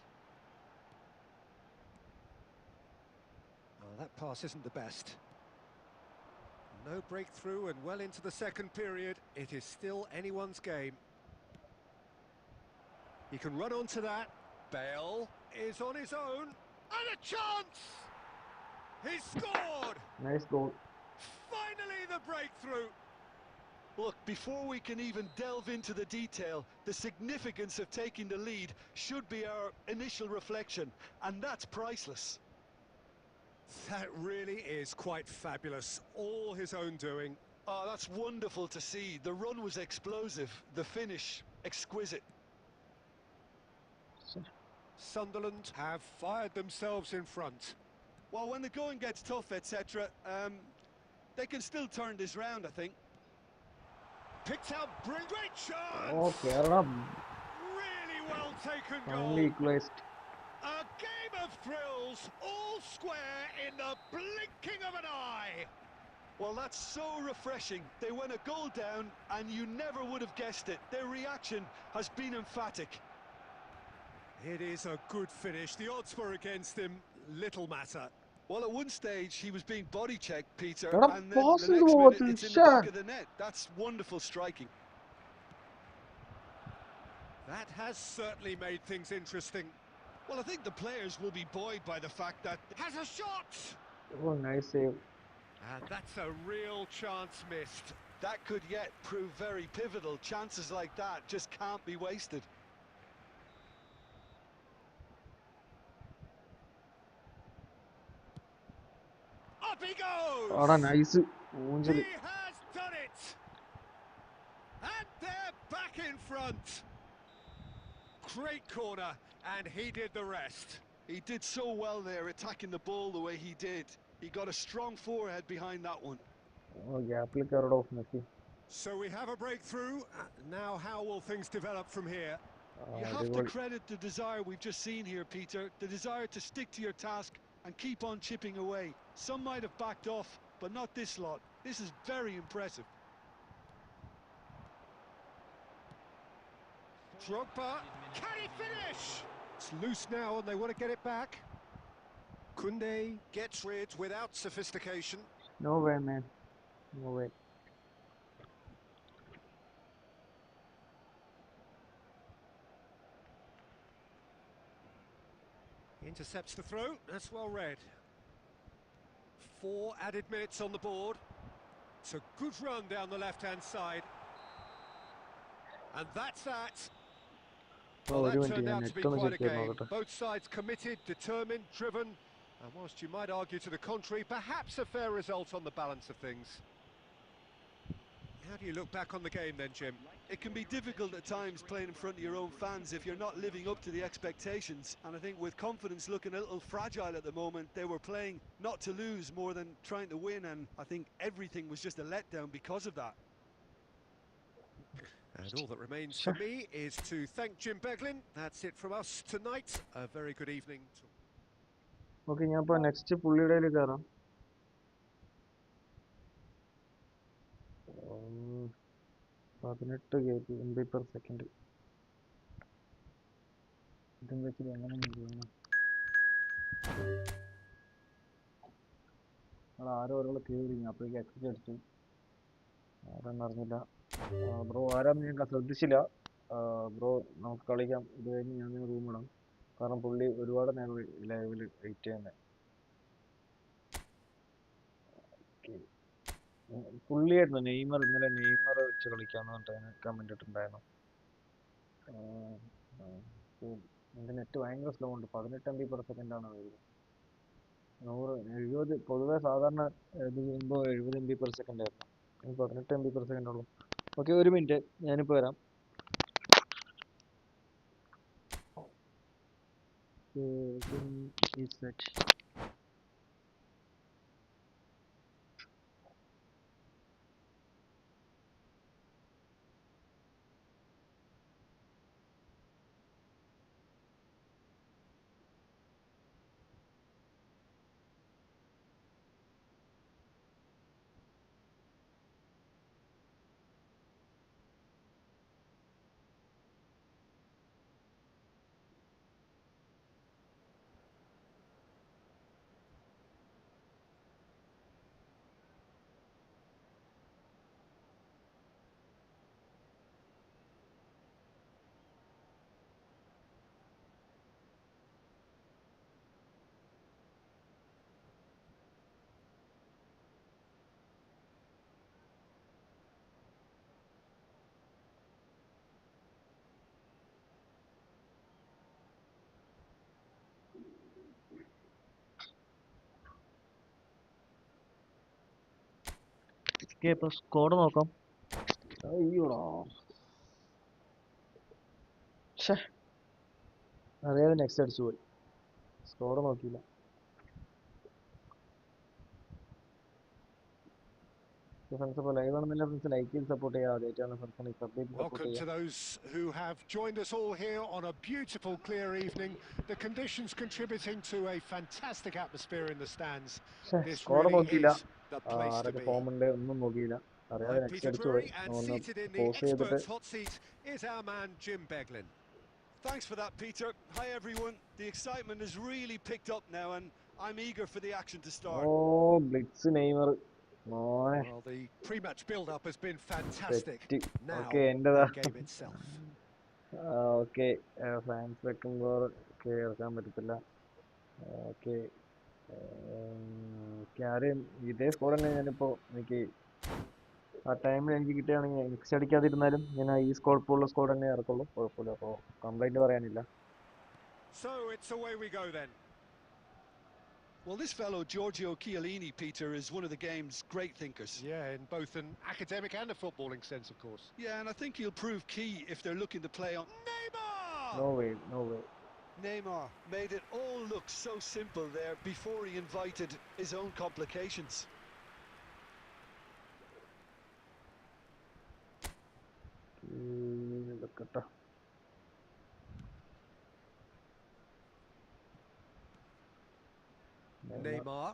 S2: Oh, that pass isn't the best. No breakthrough and well into the second period. It is still anyone's game. He can run onto that. Bale is on his own. And a chance! He's scored!
S1: nice goal.
S2: Finally the breakthrough!
S3: Look, before we can even delve into the detail, the significance of taking the lead should be our initial reflection, and that's priceless.
S2: That really is quite fabulous. All his own doing.
S3: Oh, that's wonderful to see. The run was explosive, the finish exquisite.
S2: Sunderland have fired themselves in front.
S3: Well, when the going gets tough, etc., they can still turn this round, I think.
S2: Picked out, great chance!
S1: Oh, Kerala
S2: Really well taken
S1: finally
S2: goal.
S1: equalized.
S2: A game of thrills, all square in the blinking of an eye.
S3: Well, that's so refreshing. They went a goal down and you never would have guessed it. Their reaction has been emphatic.
S2: It is a good finish. The odds were against him. Little matter.
S3: Well, at one stage he was being body checked, Peter,
S1: What a
S3: and then
S1: pass
S3: the
S1: in
S3: next
S1: the
S3: minute
S1: water,
S3: it's in the back
S1: shot.
S3: of the net. That's wonderful striking.
S2: That has certainly made things interesting.
S3: Well, I think the players will be buoyed by the fact that...
S2: Has a shot!
S1: Oh, nice save.
S2: And that's a real chance missed.
S3: That could yet prove very pivotal. Chances like that just can't be wasted.
S2: Up he goes!
S1: What a nice.
S2: He has done it! And they're back in front. Great corner, and he did the rest.
S3: He did so well there, attacking the ball the way he did. He got a strong forehead behind that one.
S1: Oh, gap covered off Messi.
S2: So we have a breakthrough. Now how will things develop from here?
S3: You have to credit the desire we've just seen here, Peter. The desire to stick to your task and keep on chipping away. Some might have backed off, but not this lot. This is very impressive.
S2: Drogba, can he finish? It's loose now and they want to get it back. Koundé gets rid without sophistication.
S1: No way, man. No way.
S2: Intercepts the throw, that's well read. 4 added minutes on the board. It's a good run down the left-hand side. And that's that. Well, that turned out to be quite a game. Both sides committed, determined, driven. And whilst you might argue to the contrary, perhaps a fair result on the balance of things. How do you look back on the game then, Jim?
S3: It can be difficult at times playing in front of your own fans if you're not living up to the expectations. And I think with confidence looking a little fragile at the moment, they were playing not to lose more than trying to win. And I think everything was just a letdown because of that.
S2: And all that remains for me is to thank Jim Beglin. That's it from us tonight. A very good evening.
S1: Okay, ഞാൻ ഇപ്പോൾ next പുള്ളിയുടെ കയറാം. 18 MB/s. ഇതും വെച്ചിട്ട് എങ്ങനെ ചെയ്യണം? ആരോ ഒരാൾ കയറി, അപ്പോഴേക്ക് എക്സിറ്റ് അടിച്ചു. ആരാന്ന് അറിഞ്ഞില്ല. ബ്രോ ആരാന്ന് ഞാൻ ശ്രദ്ധിച്ചില്ല. ബ്രോ നമുക്ക് കളിക്കാം. ഇത് കഴിഞ്ഞ് ഞാൻ റൂം ഇടാം. കാരണം പുള്ളി ഒരുപാട് നേരം ലൈവിൽ വെയിറ്റ് ചെയ്യുന്നത്. പുള്ളിയായിരുന്നു നെയ്മർ, ഇന്നലെ നെയ്മർ വെച്ച് കളിക്കാന്ന് പറഞ്ഞിട്ട് കമന്റ് ഇട്ടുണ്ടായിരുന്നു. എൻ്റെ നെറ്റ് ഭയങ്കര സ്ലോ ഉണ്ട്. 18 MB/s ആണ് വരുന്നത്. 70 പൊതുവെ സാധാരണ ഇത് ചെയ്യുമ്പോൾ 70 MB/s ആയിരുന്നു. 18 MB/s ഉള്ളൂ. ഓക്കെ, ഒരു മിനിറ്റ്, ഞാനിപ്പോൾ വരാം. ഇപ്പൊ സ്കോഡ് നോക്കാം. അയ്യോടാ, അറിയാതെ നെക്സ്റ്റ് അടിച്ചു പോയി. സ്കോഡ് നോക്കിയില്ല.
S2: Welcome to those who have joined us all here on a beautiful, clear evening. The conditions contributing to a fantastic atmosphere in the stands. This really is the place to be. I'm Peter Drury, and seated in the experts' hot seat is our man Jim Beglin.
S3: Thanks for that, Peter. Hi everyone. The excitement has really picked up now and I'm eager for the action to start.
S1: Oh, Blitz Neymar.
S2: Well, the pre-match build-up has been fantastic. Now,
S1: okay,
S2: the game itself.
S1: Okay, fans വെക്കുമ്പോൾ കേൾക്കാൻ പറ്റത്തില്ല. Okay, ആരെയും ഇതേ score തന്നെ ഞാനിപ്പോൾ എനിക്ക് ആ ടൈമിൽ എനിക്ക് കിട്ടുകയാണെങ്കിൽ മിക്സ് അടിക്കാതിരുന്നാലും ഞാൻ ഈ സ്കോഡുള്ള സ്കോഡ് തന്നെ ഇറക്കുള്ളൂ. കുഴപ്പമില്ല, അപ്പോൾ കംപ്ലൈൻറ്റ് പറയാനില്ല.
S2: So it's away we go then.
S3: Well, this fellow Giorgio Chiellini, Peter, is one of the game's great thinkers.
S2: Yeah, in both an academic and a footballing sense, of course.
S3: Yeah, and I think he'll prove key if they're looking to play on.
S2: Neymar!
S1: No way, no way.
S3: Neymar made it all look so simple there before he invited his own complications.
S2: Neymar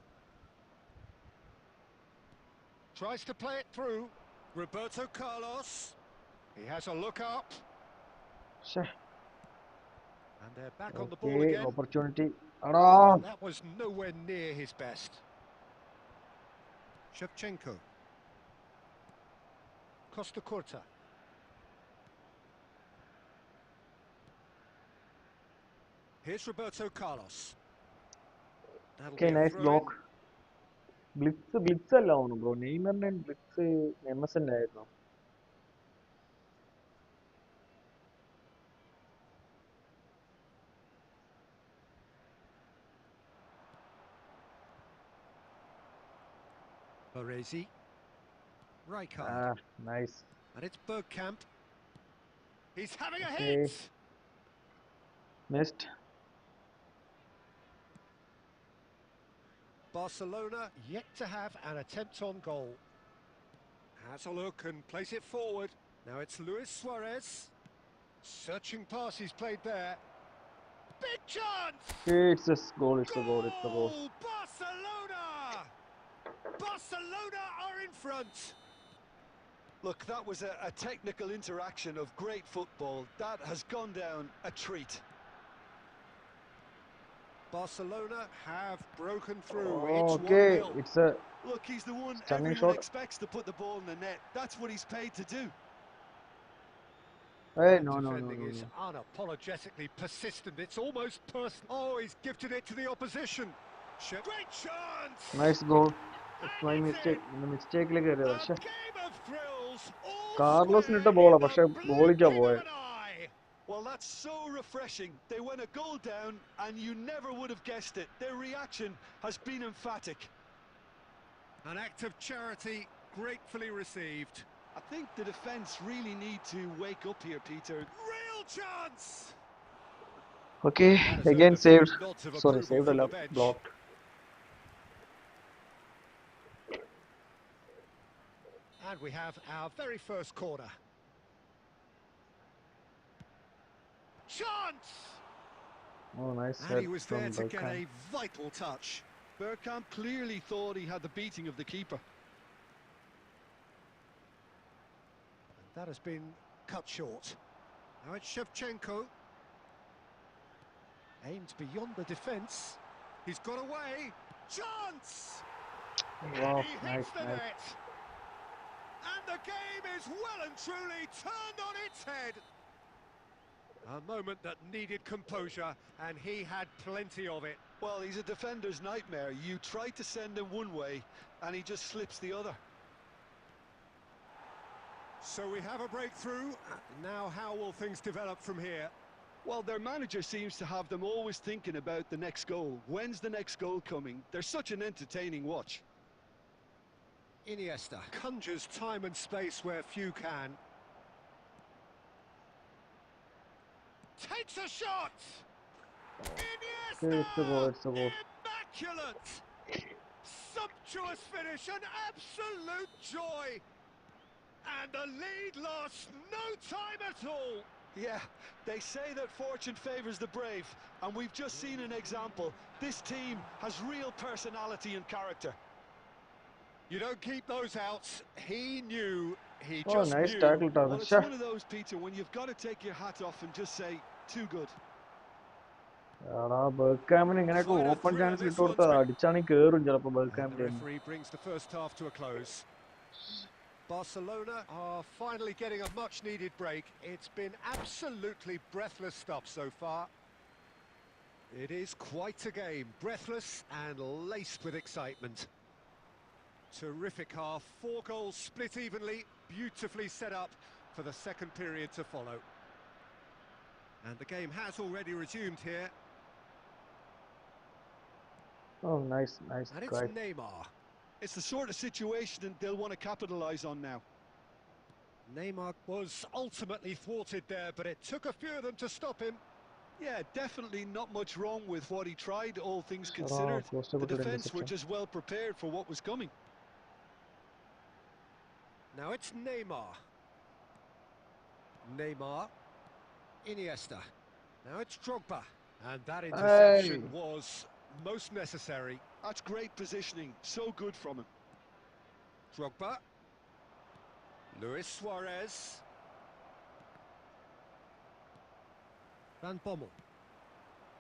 S2: tries to play it through. Roberto Carlos, he has a look up.
S1: Sheh.
S2: And they're back on the ball
S1: Okay,
S2: again.
S1: opportunity.
S2: Well,
S1: Ada.
S2: that was nowhere near his best. Shevchenko. Costa Curta. Here's Roberto Carlos. That'll
S1: Okay,
S2: be a
S1: nice
S2: throw
S1: block.
S2: in.
S1: Blitz അല്ല തോന്നുന്നു bro. നെയ്മറിന്റെ blitz എംഎസ്എന്റെ ആയിരുന്നു.
S2: Baresi. Rijkaard.
S1: Ah, nice.
S2: And it's Bergkamp. He's having a
S1: Okay.
S2: hit!
S1: Missed.
S2: Barcelona yet to have an attempt on goal. Has a look and plays it forward. Now it's Luis Suarez. Searching pass he's played there. Big chance!
S1: Okay, it's a goal, it's a goal, it's a goal.
S2: Barcelona! Barcelona are in front.
S3: Look, that was a technical interaction of great football. That has gone down a treat.
S2: Barcelona have broken through.
S1: Okay,
S2: It's 1-0.
S1: it's a
S3: Look, he's the one
S1: stunning
S3: everyone
S1: shot.
S3: expects to put the ball in the net. That's what he's paid to do.
S1: Hey,
S2: And
S1: no.
S2: defending is unapologetically persistent. It's almost personal. Oh, he's gifted it to the opposition. Great chance!
S1: Nice goal. It's my
S2: And it's
S1: mistake.
S2: in.
S1: എന്റെ മിസ്റ്റേക്കിൽ കയറിയതാ.
S2: A
S1: പക്ഷെ
S2: game of thrills, all
S1: കാർലോസിന് ഇട്ട
S2: square
S1: ബോളാ,
S2: in
S1: പക്ഷെ
S2: the
S1: ഗോളിക്കാ
S2: blinking
S1: പോയെ.
S2: of an eye.
S3: Well, that's so refreshing. They went a goal down, and you never would have guessed it. Their reaction has been emphatic.
S2: An act of charity gratefully received.
S3: I think the defence really need to wake up here, Peter.
S2: Real chance!
S1: Okay,
S2: That has
S1: again
S2: earned a few
S1: saved.
S2: nods of
S1: Sorry,
S2: approval
S1: saved
S2: from
S1: അല്ല,
S2: the bench.
S1: blocked.
S2: And we have our very first corner. Chance!
S1: Oh, nice
S2: And
S1: head
S2: he was
S1: from
S2: there to get
S1: Bergkamp.
S2: a vital touch.
S3: Bergkamp clearly thought he had the beating of the keeper.
S2: And that has been cut short. Now it's Shevchenko. Aimed beyond the defence. He's got away. Chance!
S1: Wow,
S2: And he hits
S1: nice,
S2: the
S1: nice.
S2: net. And the game is well and truly turned on its head. A moment that needed composure, and he had plenty of it.
S3: Well, he's a defender's nightmare. You try to send him one way, and he just slips the other.
S2: So we have a breakthrough. Now how will things develop from here?
S3: Well, their manager seems to have them always thinking about the next goal. When's the next goal coming? They're such an entertaining watch.
S2: Iniesta conjures time and space where few can. Takes a shot! Iniesta!
S1: Okay, it's a goal, it's a goal.
S2: Immaculate! Sumptuous finish, an absolute joy! And the lead lost no time at all!
S3: Yeah, they say that fortune favours the brave, and we've just seen an example. This team has real personality and character.
S2: You don't keep those outs. He knew. He
S1: Oh,
S2: just
S1: nice
S2: knew.
S1: tackle,
S3: Well,
S1: Taran.
S3: it's one of those, Peter, when you've got to take your hat off and just say, too good.
S1: എടാ ബെർഗ്കാമിന് ഇങ്ങനെയൊക്കെ
S2: Quite a
S1: open
S2: thriller
S1: chance
S2: this
S1: ഇട്ട് കൊടുത്താൽ
S2: one's been.
S1: അടിച്ചാണെങ്കിൽ കേറും ചിലപ്പോ
S2: And
S1: ബെർഗ്കാം
S2: the
S1: team.
S2: referee brings the first half to a close. Barcelona are finally getting a much-needed break. It's been absolutely breathless stuff so far. It is quite a game, breathless and laced with excitement. Terrific half, 4 goals split evenly, beautifully set up for the second period to follow. And the game has already resumed here.
S1: Oh, nice
S2: And it's
S1: try.
S2: Neymar.
S3: It's the sort of situation that they'll want to capitalise on now.
S2: Neymar was ultimately thwarted there, but it took a few of them to stop him.
S3: Yeah, definitely not much wrong with what he tried, all things considered. The defence were just well prepared for what was coming.
S2: Now it's Neymar. Neymar. Iniesta. Now it's Drogba. And that interception was most necessary.
S3: That's great positioning, so good from him.
S2: Drogba. Luis Suarez. Van Bommel.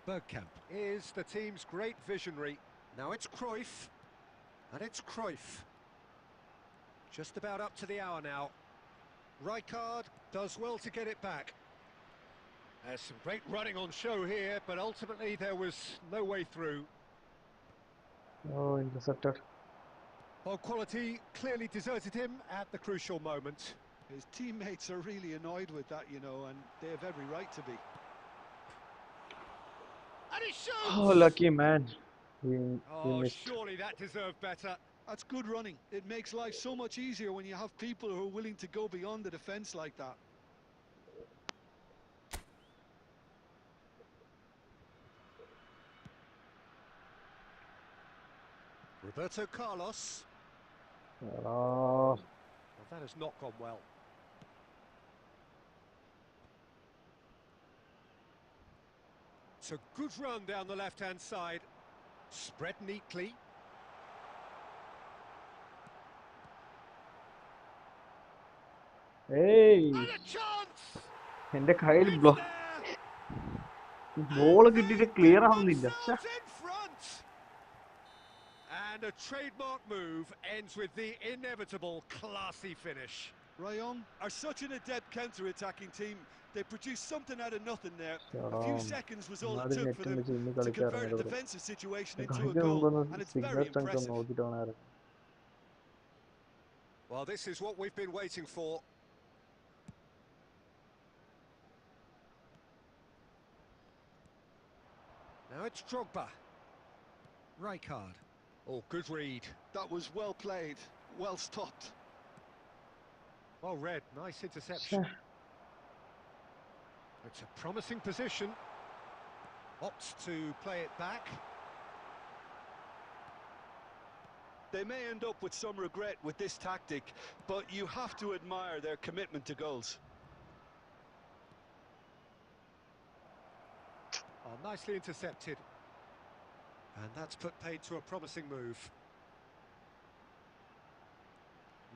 S2: Bergkamp is the team's great visionary. Now it's Cruyff. And it's Cruyff. Just about up to the hour now. Rijkaard does well to get it back. There's some great running on show here, but ultimately there was no way through.
S1: Oh, intercepted.
S2: Well, quality clearly deserted him at the crucial moment.
S3: His teammates are really annoyed with that, you know, and they have every right to be.
S2: And he shoots!
S1: Oh, lucky man. He missed.
S2: Surely that deserved better.
S3: That's good running. It makes life so much easier when you have people who are willing to go beyond the defence like that.
S2: Roberto Carlos.
S1: Oh,
S2: Well, that has not gone well. It's a good run down the left-hand side. Spread neatly.
S1: hey!
S2: And a chance!
S1: എന്റെ കയ്യിൽ
S2: It's
S1: blow
S2: there!
S1: Ball
S2: And
S1: കിട്ടിയിട്ട്
S2: they've
S1: clear
S2: put
S1: ആവുന്നില്ല.
S2: themselves in front! And a trademark move ends with the inevitable classy finish.
S3: Rayong are such an adept counter-attacking team. They produced something out of nothing there. A few seconds was all it took for them to convert a defensive situation into a goal, and it's very impressive.
S2: Well, this is what we've been waiting for. Now it's Drogba. Rijkaard. Oh, good read.
S3: That was well played, well stopped.
S2: Well read, nice interception. It's a promising position. Opts to play it back.
S3: They may end up with some regret with this tactic, but you have to admire their commitment to goals.
S2: Oh, nicely intercepted. And that's put paid to a promising move.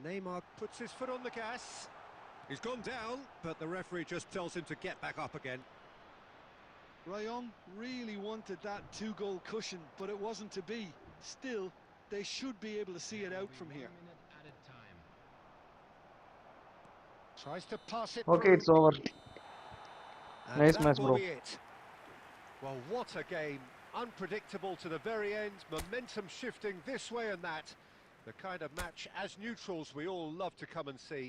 S2: Neymar puts his foot on the gas. He's gone down, but the referee just tells him to get back up again.
S3: Rayong really wanted that two-goal cushion, but it wasn't to be. Still, they should be able to see it out from here.
S4: 1 minute added time.
S2: Tries to pass it
S1: Okay,
S2: through.
S1: it's over.
S2: And
S1: Nice
S2: that
S1: match,
S2: will
S1: bro.
S2: be it. Well, what a game. Unpredictable to the very end. Momentum shifting this way and that. The kind of match, as neutrals, we all love to come and see.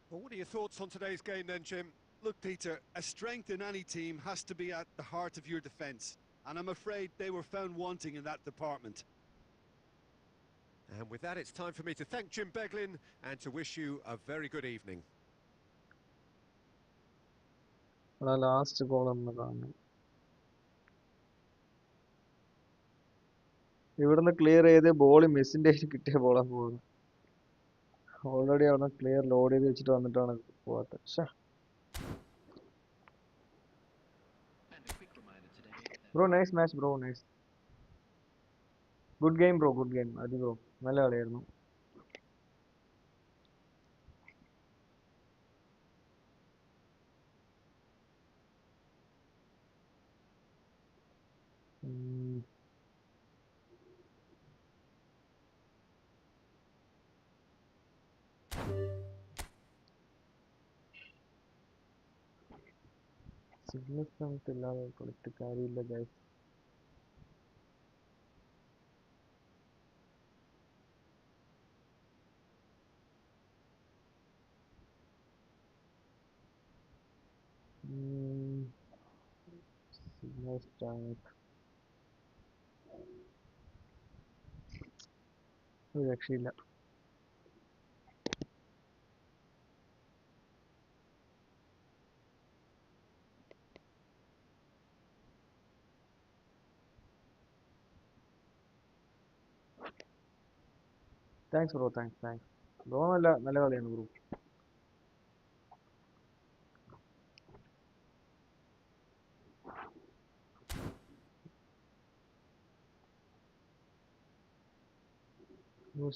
S2: Well, what are your thoughts on today's game then, Jim?
S3: Look, Peter, a strength in any team has to be at the heart of your defence, and I'm afraid they were found wanting in that department.
S2: And with that, it's time for me to thank Jim Beglin and to wish you a very good evening.
S1: Last goal എന്നതാണ്. ഇവിടുന്ന് clear ചെയ്ത് ball മെസ്സിന്റെ കിട്ടിയ ബോളാണ് പോകുന്നത്. Already അവിടെ clear load ചെയ്ത് വെച്ചിട്ട് വന്നിട്ടാണ് പോവാത്തത്. Bro nice match bro, nice. Good game bro, good game. Athi bro നല്ല കളിയായിരുന്നു. സിഗ്നസ് നമുക്കില്ലാതെ കൊടുത്ത് കാര്യമില്ല ഗൈസ്. സിഗ്നസ് ടാങ്ക് ഒരു രക്ഷയില്ല. Thanks bro, thanks. ബ്രോ നല്ല കളിയാണ് ബ്രോ.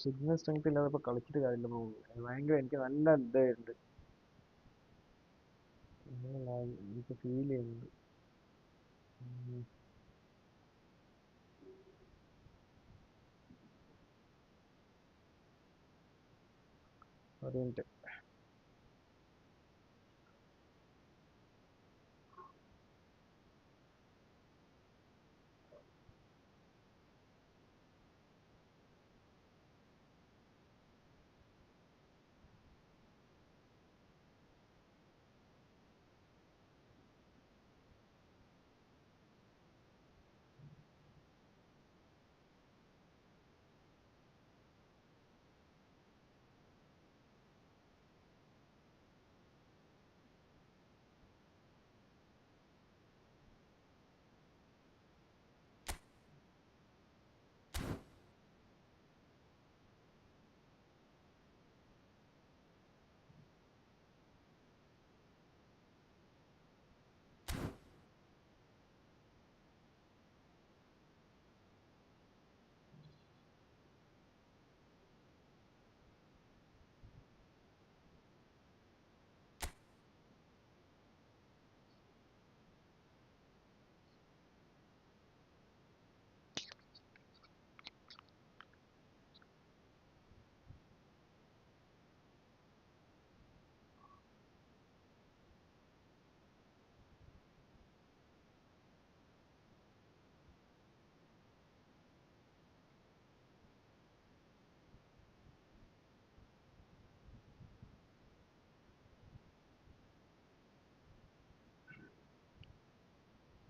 S1: സിഗ്നൽ സ്ട്രെങ്ത് ഇല്ലാതെ ഇപ്പൊ കളിച്ചിട്ട് കാര്യമില്ല ബ്രോ. ഭയങ്കര എനിക്ക് നല്ല ഇതായിട്ടുണ്ട്. എനിക്ക് ഫീൽ ചെയ്യുന്നുണ്ട്. ഒരു മിനിറ്റ്.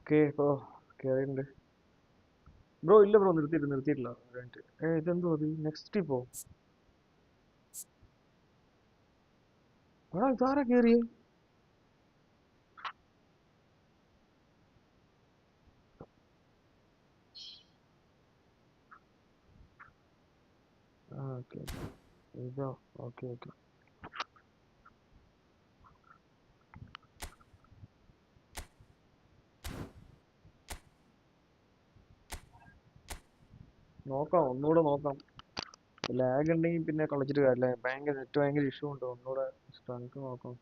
S1: ഓക്കെ, ഇപ്പോൾ കയറിയിട്ടുണ്ട്. ബ്രോ ഇല്ല ബ്രോ, നിർത്തിയിട്ടില്ല. ഇതെന്തോ അത് നെക്സ്റ്റ് ഇപ്പോ ഇതാരാ കയറിയേ? ഓക്കെ, ഇതോ? ഓക്കെ. ഒന്നുകൂടെ നോക്കാം. ലാഗ് ഉണ്ടെങ്കിൽ പിന്നെ കളിച്ചിട്ട് കാര്യമില്ല. ഭയങ്കര ഇഷ്യൂ ഉണ്ട്. ഒന്നുകൂടെ സ്ട്രെങ്ത് നോക്കാം.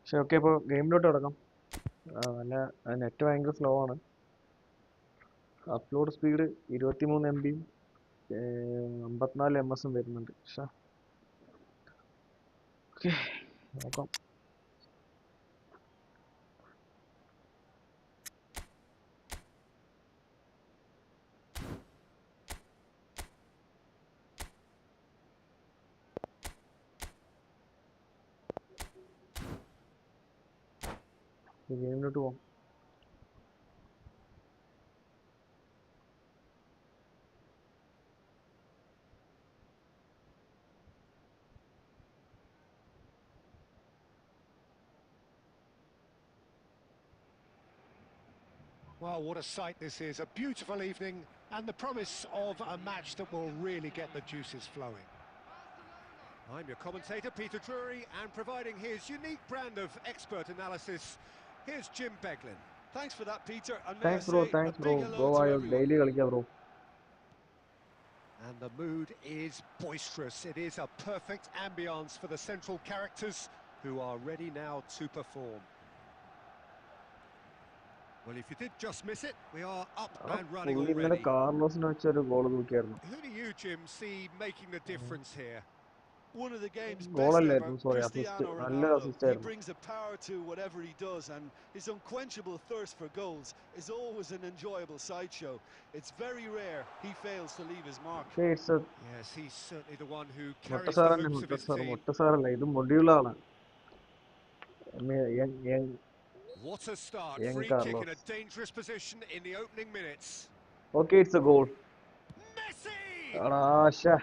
S1: പക്ഷെ ഓക്കെ, ഇപ്പോൾ ഗെയിമിലോട്ട് കിടക്കാം. നല്ല നെറ്റ് ഭയങ്കര സ്ലോ ആണ്. അപ്ലോഡ് സ്പീഡ് 23 MB 54 MS വരുന്നുണ്ട്. പക്ഷേ ഓക്കെ, നോക്കാം. ഗെയിമിലോട്ട് പോകാം.
S2: Well, what a sight this is. A beautiful evening and the promise of a match that will really get the juices flowing. I'm your commentator, Peter Drury, and providing his unique brand of expert analysis, here's Jim Beglin.
S3: Thanks for that, Peter, and may I
S1: thanks bro.
S3: say a big hello
S1: bro
S3: to
S1: ആയോ?
S3: everyone.
S1: Daily കളിക്കാം bro.
S2: And the mood is boisterous. It is a perfect ambience for the central characters who are ready now to perform. Well, if you did just miss it, we are up
S1: ആ
S2: and running
S1: പുള്ളി ഇന്നലെ
S2: already.
S1: കാർലോസിനെ വെച്ചൊരു goal തൂക്കിയായിരുന്നു.
S2: Who do you, Jim, see making the difference here?
S3: One of the game's best ever,
S1: ഗോളല്ലായിരുന്നു, sorry, assist.
S3: Cristiano
S1: നല്ലൊരു
S3: Ronaldo.
S1: Assist
S3: He
S1: ആയിരുന്നു.
S3: brings a power to whatever he does, and his unquenchable thirst for goals is always an enjoyable sideshow. It's very rare he fails to leave his mark.
S1: It's a
S2: Yes, he's certainly the one who carries the
S1: മുട്ടസാറല്ലേ,
S2: hopes of his team.
S1: മുട്ടസാറല്ല, ഇത് മൊഡ്യൂളാണ്.
S2: What a start.
S1: Young
S2: Free kick in
S1: Carlos.
S2: a dangerous position in the opening minutes.
S1: Okay, it's a goal.
S2: Messi!
S1: Asha.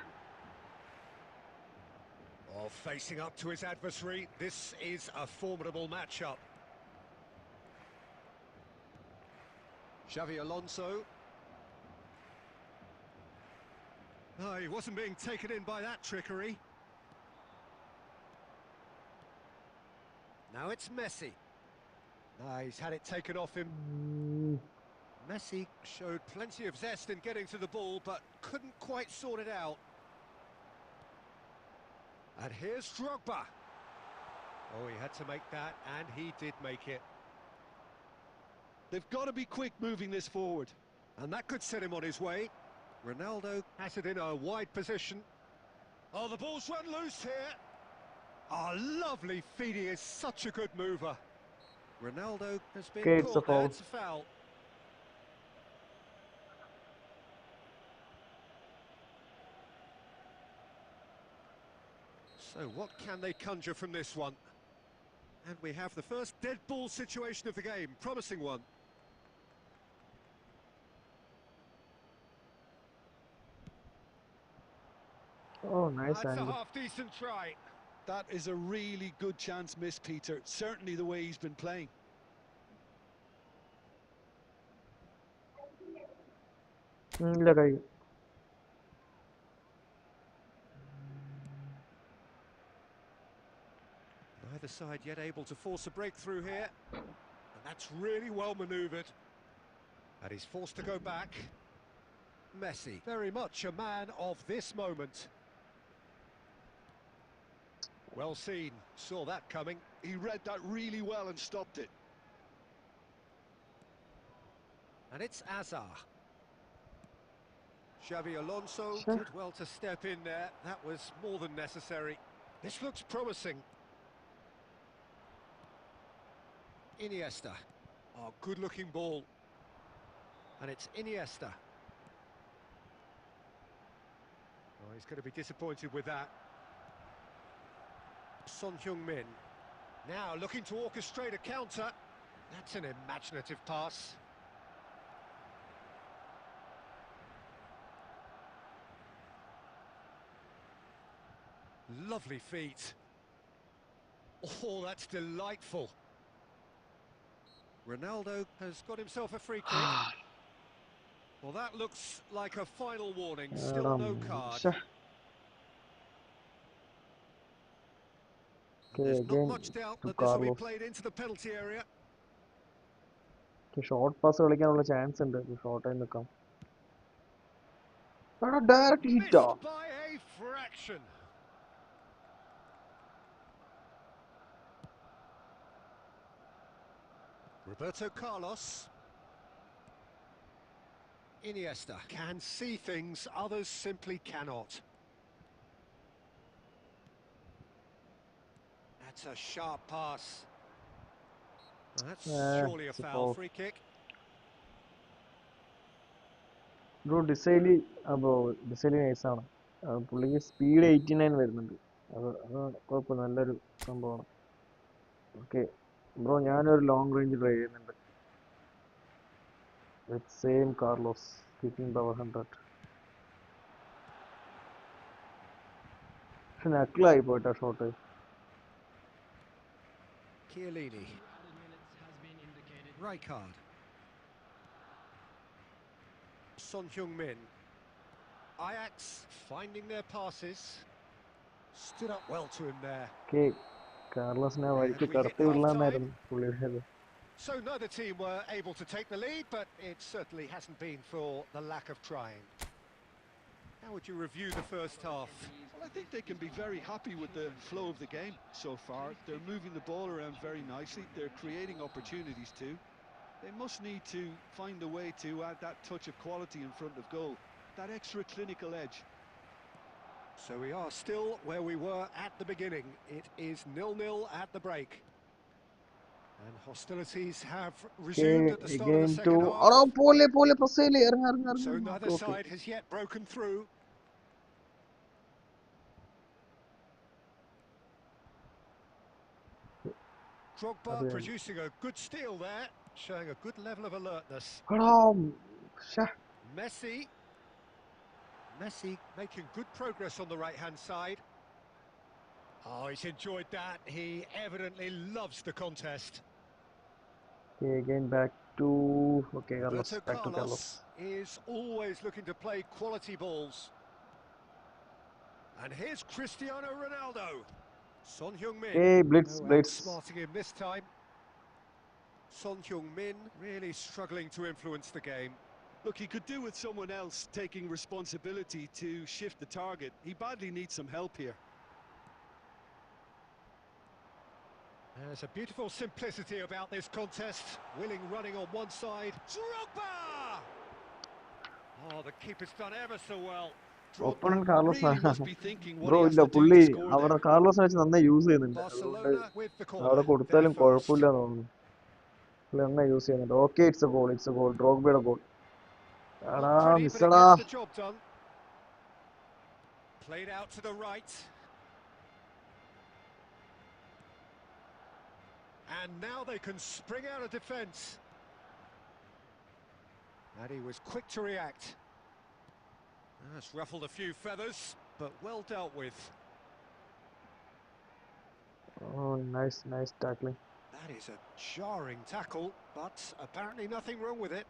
S2: Oh, facing up to his adversary, this is a formidable matchup. Xavi Alonso. Oh, he wasn't being taken in by that trickery. Now it's Messi. He's had it taken off him. Messi showed plenty of zest in getting to the ball, but couldn't quite sort it out. And here's Drogba. Oh, he had to make that, and he did make it.
S3: They've got to be quick moving this forward.
S2: And that could set him on his way. Ronaldo has it in a wide position. Oh, the ball's run loose here. Oh, lovely feed. He is such a good mover. Ronaldo has been
S1: Okay, it's a
S2: caught there.
S1: foul.
S2: It's a foul. So what can they conjure from this one? And we have the first dead ball situation of the game. Promising one.
S1: Oh, nice
S2: That's a
S1: angle.
S2: half-decent try.
S3: That is a really good chance missed, Peter. Certainly the way he's been playing.
S1: ഇല്ല കൈ.
S2: Neither side yet able to force a breakthrough here. And that's really well manoeuvred. And he's forced to go back. Messi, very much a man of this moment. Well seen, saw that coming.
S3: He read that really well and stopped it.
S2: And it's Azar. Xavi Alonso
S1: Sure.
S2: did well to step in there. That was more than necessary. This looks promising. Iniesta. Oh, good-looking ball. And it's Iniesta. Oh, he's going to be disappointed with that. Son Heung-min. Now looking to orchestrate a counter. That's an imaginative pass. Lovely feet. Oh, that's delightful. Ronaldo has got himself a free kick. Well, that looks like a final warning. Still no card.
S1: ശ്ശെ. Okay,
S2: There's not
S1: again
S2: much doubt
S1: to
S2: that this will be
S1: Carlos.
S2: played into the penalty area.
S1: Short pass കളിക്കാനുള്ള chance ഉണ്ട്. ഷോർട്ടായി നിൽക്കാം. Direct ഹിറ്റാ.
S2: Missed by a fraction. Roberto Carlos. Iniesta can see things others simply cannot. That's a sharp pass. That's surely a
S1: it's a
S2: foul.
S1: foul.
S2: Free kick.
S1: Bro ഡിസൈലി നൈസാണ്. പുള്ളിക്ക് speed 89 വരുന്നുണ്ട്. അത് കുഴപ്പമില്ല, നല്ലൊരു സംഭവമാണ്. ഓക്കെ ബ്രോ, ഞാനൊരു long range try ചെയ്യുന്നുണ്ട്. With same Carlos kicking power 100. പക്ഷെ നക്കിളായി പോയിട്ടാ shot.
S2: Chiellini. Rijkaard. Son Heung-min. Ajax finding their passes. Stood up well to him there.
S1: Okay, കാർലോസിനെ വഴിക്ക് കടത്തി വിടലാന്നായിരുന്നു പുള്ളിയുടെ.
S2: So neither team were able to take the lead, but it certainly hasn't been for the lack of trying. How would you review the first half?
S3: Well, I think they can be very happy with the flow of the game so far. They're moving the ball around very nicely. They're creating opportunities too. They must need to find a way to add that touch of quality in front of goal, that extra clinical edge.
S2: So we are still where we were at the beginning. It is 0-0 at the break. And hostilities have resumed
S1: Okay,
S2: at the start of the
S1: again
S2: second
S1: to.
S2: half.
S1: Oh, pole, press ചെയ്യില്ലേ?
S2: So
S1: ഇറങ്ങ്.
S2: neither
S1: Okay.
S2: side has yet broken through. Drogba producing a good steal there, showing a good level of alertness. Messi making good progress on the right-hand side. Oh, he's enjoyed that. He evidently loves the contest.
S1: Okay, again back to. Okay, Carlos.
S2: Roberto
S1: Back to Carlos.
S2: is always looking to play quality balls. And here's Cristiano Ronaldo. Son Heung-min.
S1: Hey, Blitz.
S2: Outsmarting him this time. Son Heung-min really struggling to influence the game.
S3: Look, he could do with someone else taking responsibility to shift the target. He badly needs some help here.
S2: There's a beautiful simplicity about this contest. Willing running on one side. Drogba! Oh, the keeper's done ever so well.
S1: Opponent Carlos.
S3: Really must be thinking what
S1: Bro,
S3: he has
S1: ഇല്ല
S3: to do to
S1: പുള്ളി
S3: score
S1: അവിടെ
S3: there.
S1: കാർലോസിനെ വെച്ച് നന്നായി use ചെയ്യുന്നുണ്ട്. അതുകൊണ്ട്
S2: Barcelona with the
S1: അവിടെ
S2: corner.
S1: കൊടുത്താലും
S2: They're first.
S1: കുഴപ്പമില്ല തോന്നുന്നു. പുള്ളി നന്നായി യൂസ് ചെയ്യുന്നുണ്ട്. Okay, it's a goal. ഡ്രോഗ്ബയുടെ ഗോൾ.
S2: Not
S1: എടാ
S2: pretty, but it
S1: മിസ്സടാ.
S2: gets the job done. Played out to the right. And now they can spring out of defence. And he was quick to react. That's ruffled a few feathers, but well dealt with.
S1: Oh, nice tackling.
S2: That is a jarring tackle, but apparently nothing wrong with it.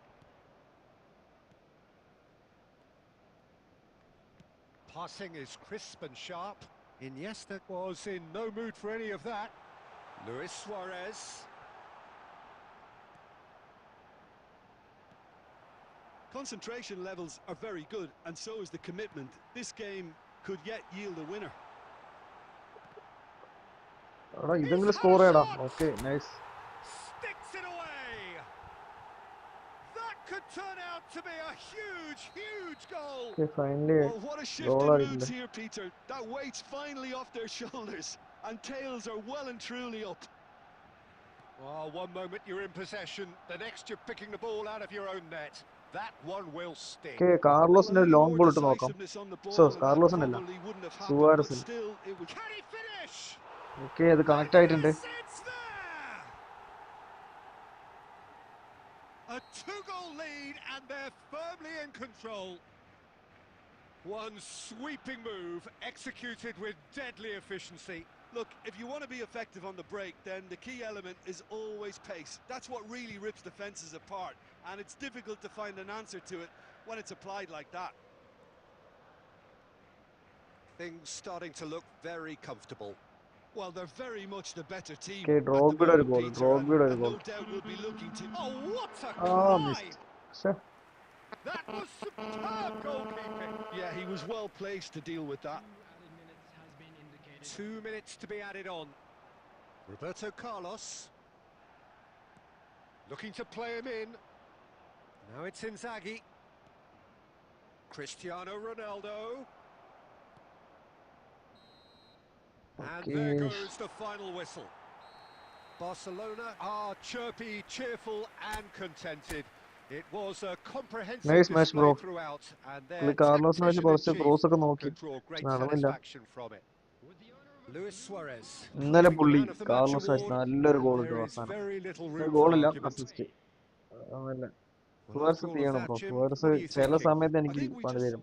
S2: Passing is crisp and sharp. Iniesta was in no mood for any of that. Luis Suarez.
S3: Concentration levels are very good, and so is the commitment. This game could yet yield a winner.
S1: എടാ ഇതെങ്കിലും score ചെയ്യടാ. Okay, nice.
S2: Sticks it away. That could turn out to be a huge goal.
S1: Okay, finally
S3: Well, what a shift
S1: goal
S3: in
S1: ആയിട്ടുണ്ട്.
S3: moods here, Peter. That weight's finally off their shoulders, and tails are well and truly up.
S2: Well, one moment you're in possession, the next you're picking the ball out of your own net. That one will sting.
S1: Okay, കാർലോസിന്റെ ഒരു long ball ഇട്ട് നോക്കാം. കാർലോസിന്റെ അല്ല, സുവാരസിന്.
S2: Can he finish?
S1: Okay, അത് connect ആയിട്ടുണ്ട്.
S2: It's there. A 2-goal lead, and they're firmly in control. One sweeping move executed with deadly efficiency.
S3: Look, if you want to be effective on the break, then the key element is always pace. That's what really rips defences apart, and it's difficult to find an answer to it when it's applied like that.
S2: Things starting to look very comfortable.
S3: Well, they're very much the better team.
S1: Okay, Drogba ഒരു goal, Drogba ഒരു
S3: and
S1: goal.
S3: no doubt will be looking to.
S2: Oh, what a
S1: missed.
S2: climb! That was superb goalkeeping.
S3: Yeah, he was well placed to deal with that.
S2: 2 minutes to be added on. Roberto Carlos looking to play him in. Now it's Inzaghi. Cristiano Ronaldo. And there goes the final whistle. Barcelona are chirpy, cheerful and contented. It was a comprehensive display throughout, and their tactician in chief could draw great satisfaction from it. Luis Suarez.
S1: ഇന്നലെ പുള്ളി Carlos നല്ലൊരു goal ഇട്ടു അവസാനം. ഗോളില്ല, assist. അതല്ല, Suarez ചെയ്യണം bro. Suarez ചില സമയത്ത് എനിക്ക് പണി തരും.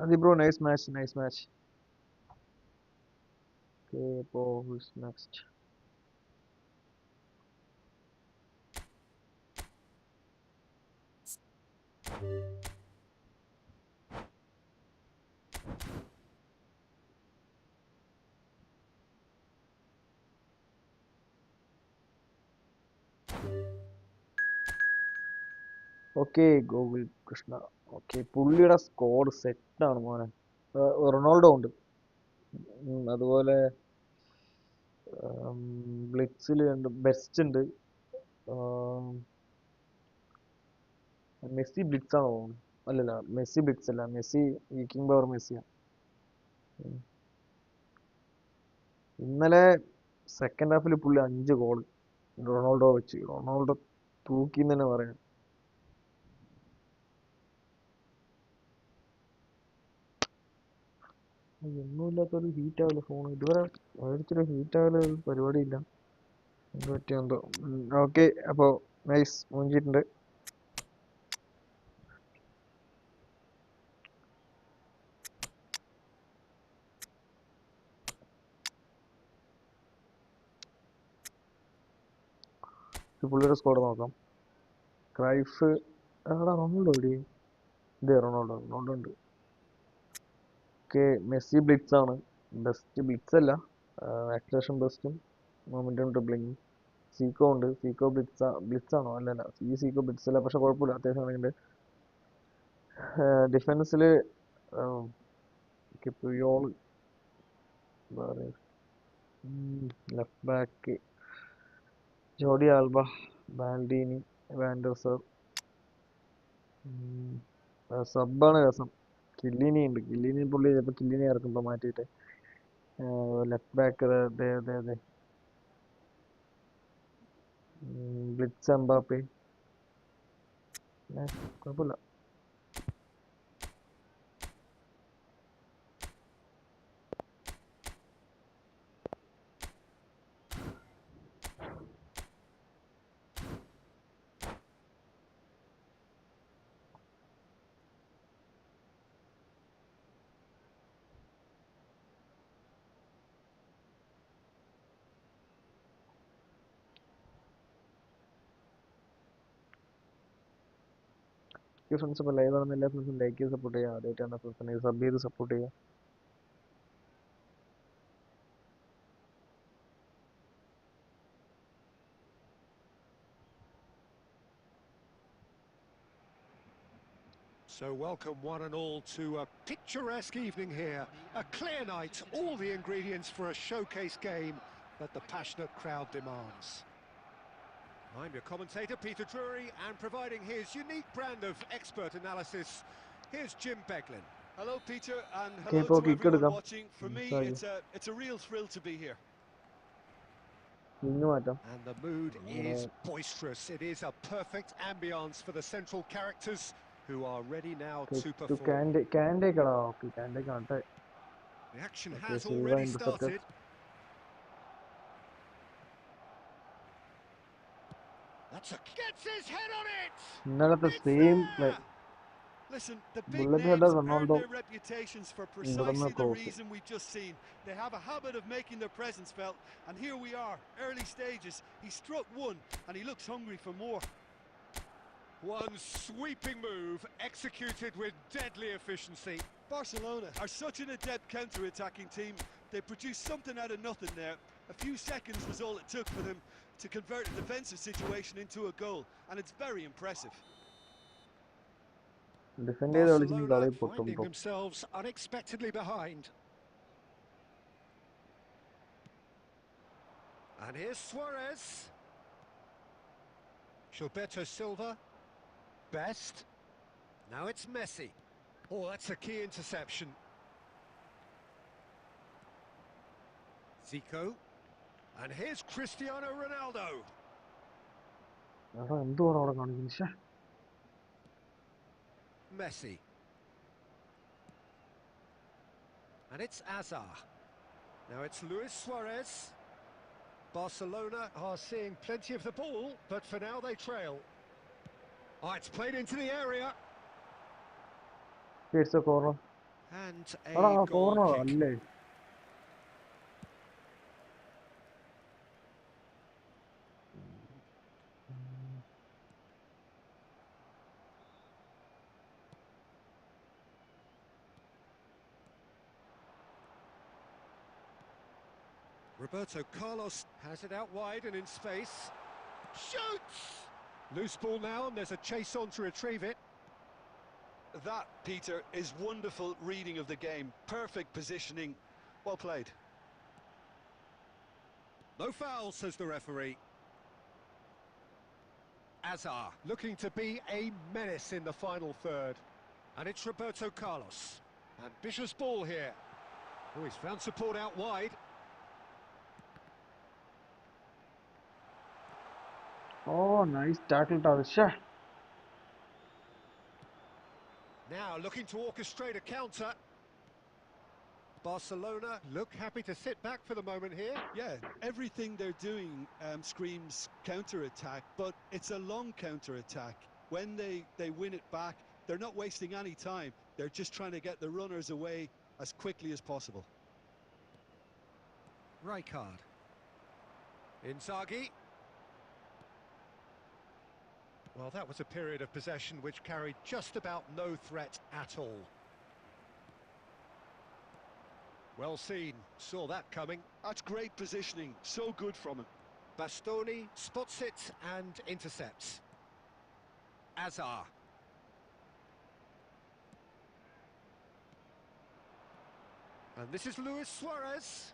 S1: Adi bro, nice match. Okay, bro, who's next? Okay Gokul Krishna. Okay, പുള്ളിയുടെ സ്കോഡ് സെറ്റാണ് മോനെ. റൊണാൾഡോ ഉണ്ട്. അതുപോലെ ബ്ലിറ്റ്സിൽ ഉണ്ട്, ബെസ്റ്റ് ഉണ്ട്. മെസ്സി ബ്ലിറ്റ്സ് ആണോ തോന്നുന്നു. അല്ലല്ല, മെസ്സി ബ്ലിറ്റ്സ് അല്ല, മെസ്സി കിങ് പവർ മെസ്സിയാണ്. ഇന്നലെ സെക്കൻഡ് ഹാഫിൽ പുള്ളി 5 ഗോൾ റൊണാൾഡോ വെച്ച്. റൊണാൾഡോ തൂക്കി തന്നെ പറയാം. ഒന്നുമില്ലാത്തൊരു ഹീറ്റ് ആവില്ല ഫോൺ. ഇതുവരെ മേടിച്ചൊരു ഹീറ്റ് ആവില്ല പരിപാടിയില്ല. എന്ത് പറ്റിയെന്തോ. ഓക്കെ, അപ്പോൾ നൈസ് മൂഞ്ചിട്ടുണ്ട്. പുള്ളിയുടെ സ്കോഡ് നോക്കാം. ക്രൈഫ്, എടാ റൊണാൾഡോ എവിടെ? ഇതേ റൊണാൾഡോ, റൊണാൾഡോ ഉണ്ട്. ഓക്കെ, മെസ്സി ബ്ലിറ്റ്സ് ആണ്. ബെസ്റ്റ് ബ്ലിറ്റ്സ് അല്ല, ആക്സലേഷൻ ബെസ്റ്റും മൊമെന്റം ഡ്രിബ്ലിങ്ങും. സീക്കോ ഉണ്ട്. സീക്കോ ബ്ലിറ്റ്സ് ആണോ? അല്ലല്ല, ഈ സീക്കോ ബ്ലിറ്റ്സ് അല്ല, പക്ഷെ കുഴപ്പമില്ല, അത്യാവശ്യം കളിയുണ്ട്. ഡിഫൻസിൽ Puyol, left back Jordi Alba, Baldini, Van der Sar. സബ്ബാണ് രസം. കില്ലിനി ഉണ്ട്. കില്ലിനി പുള്ളി ചിലപ്പോൾ കില്ലിനി ഇറക്കുമ്പോൾ മാറ്റിയിട്ട്. ലെഫ്റ്റ് ബാക്ക് അതെ അതെ അതെ, ബ്ലിറ്റ്സ് എംബാപ്പെ. കുഴപ്പമില്ല. ഫ്രണ്ട്സ് ഇപ്പോൾ ലൈവ് ആണെന്ന് എല്ലാ ഫ്രണ്ട്സും ലൈക്ക് ചെയ്ത് സപ്പോർട്ട് ചെയ്യുക. ആദ്യമായിട്ടാണ് ഫ്രണ്ട്സിനെ സബ് ചെയ്ത് സപ്പോർട്ട് ചെയ്യുക.
S2: So welcome one and all to a picturesque evening here. A clear night, all the ingredients for a showcase game that the passionate crowd demands. I'm your commentator, Peter Drury, and providing his unique brand of expert analysis, here's Jim Beglin.
S3: Hello, Peter, and
S1: okay,
S3: hello
S1: ഇപ്പോൾ
S3: to
S1: kick
S3: everyone
S1: എടുക്കാം.
S3: watching. For me, it's a real thrill to be here.
S1: ഇങ്ങ് മാറ്റാം.
S2: And the mood is boisterous. It is a perfect ambience for the central characters who are ready now to perform.
S1: ക്യാൻഡേക്കടാ. Okay, Kante കാണട്ടെ.
S2: The action
S1: okay,
S2: has
S1: സീവ
S2: already
S1: intercepted.
S2: started. Gets his head on it!
S1: ഇന്നലത്തെ
S2: It's
S1: same play.
S3: Ah! Listen, the big
S1: bullet
S3: names
S1: header
S3: earn
S1: Ronaldo,
S3: their reputations for
S1: ഇവിടുന്ന്
S3: precisely the
S1: cross.
S3: reason we've just seen. They have a habit of making their presence felt, and here we are, early stages. He struck one, and he looks hungry for more.
S2: One sweeping move, executed with deadly efficiency.
S3: Barcelona are such an adept counter-attacking team. They produced something out of nothing there. A few seconds was all it took for them to convert a defensive situation into a goal, and it's very impressive.
S1: Defend ചെയ്ത് കളിച്ചെങ്കിൽ
S2: Barcelona
S1: കളി പൊട്ടും
S2: finding
S1: bro.
S2: themselves unexpectedly behind. And here's Suarez. Gilberto Silva. Best. Now it's Messi. Oh, that's a key interception. Zico. And here's Cristiano Ronaldo.
S1: എന്തുവാണ് അവിടെ കാണിക്കുന്നത്?
S2: Messi. And it's Azar. Now it's Luis Suarez. Barcelona are seeing plenty of the ball, but for now they trail. Oh, it's played into the area.
S1: It's A corner.
S2: And
S1: എടാ
S2: a goal
S1: corner
S2: kick.
S1: അല്ലേ?
S2: Roberto Carlos has it out wide and in space. Shoots! Loose ball now, and there's a chase on to retrieve it.
S3: That, Peter, is wonderful reading of the game. Perfect positioning. Well played.
S2: No foul, says the referee. Azar looking to be a menace in the final third. And it's Roberto Carlos. Ambitious ball here. Oh, he's found support out wide.
S1: Oh, nice tackle, Tavisha.
S2: Now looking to orchestrate a counter. Barcelona look happy to sit back for the moment here.
S3: Yeah, everything they're doing screams counter-attack, but it's a long counter-attack. When they win it back, they're not wasting any time. They're just trying to get the runners away as quickly as possible.
S2: Rijkaard. Inzaghi. Well, that was a period of possession which carried just about no threat at all. Well seen, saw that coming.
S3: That's great positioning, so good from him.
S2: Bastoni spots it and intercepts. Azar. And this is Luis Suarez.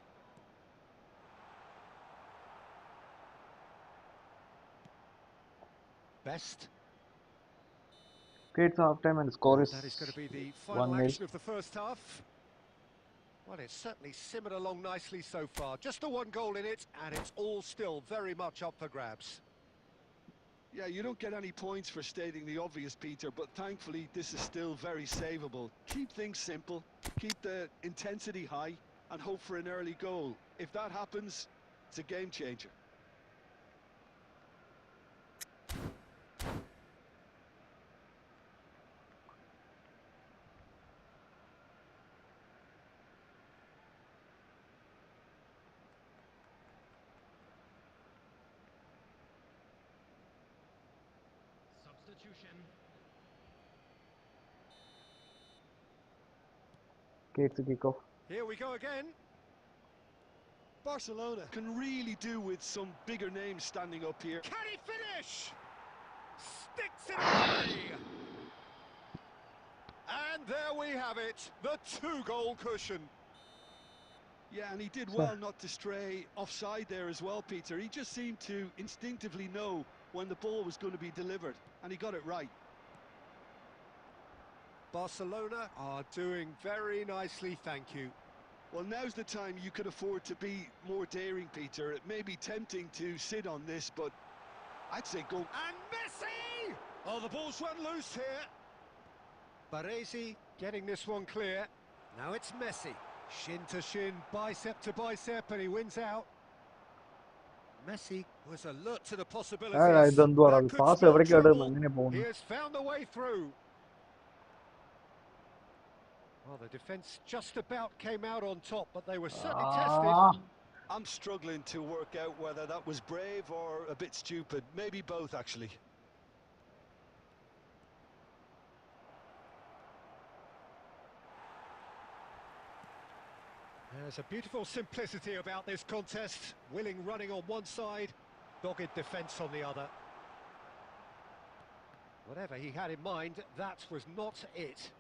S2: Best.
S1: Okay, it's half time and score is
S2: That is going to be the final
S1: 1-0.
S2: action of the first half. Well, it's certainly simmered along nicely so far. Just the one goal in it, and it's all still very much up for grabs.
S3: Yeah, you don't get any points for stating the obvious, Peter, but thankfully this is still very savable. Keep things simple, keep the intensity high, and hope for an early goal. If that happens, it's a game changer.
S4: Substitution.
S1: Okay, it's a kick-off.
S2: Here we go again.
S3: Barcelona can really do with some bigger names standing up here.
S2: Can he finish? Sticks it away. And there we have it, the two-goal cushion.
S3: Yeah, and he did well not to stray offside there as well, Peter. He just seemed to instinctively know when the ball was going to be delivered, and he got it right.
S2: Barcelona are doing very nicely, thank you.
S3: Well, now's the time you could afford to be more daring, Peter. It may be tempting to sit on this, but I'd say go.
S2: And Messi! Oh, the ball's run loose here. Baresi getting this one clear. Now it's Messi. Shin to shin, bicep to bicep, and he wins out. Messi was alert to the possibilities. That could spell trouble. He has found a way through. Well, the defence just about came out on top, but they were certainly tested.
S3: I'm struggling to work out whether that was brave or a bit stupid. Maybe both, actually.
S2: There's a beautiful simplicity about this contest. Willing running on one side, dogged defence on the other. Whatever he had in mind, that was not it.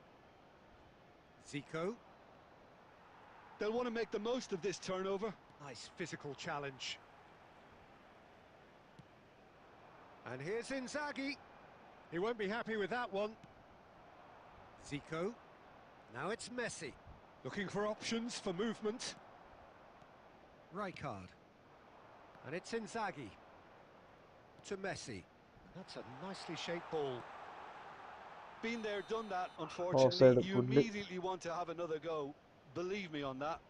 S2: Zico.
S3: They'll want to make the most of this turnover.
S2: Nice physical challenge. And here's Inzaghi. He won't be happy with that one. Zico. Now it's Messi. Looking for options for movement. Rijkaard. And it's Inzaghi. To Messi. That's a nicely shaped ball.
S3: Been there, done that, unfortunately. You immediately want to have another go. Believe me on that.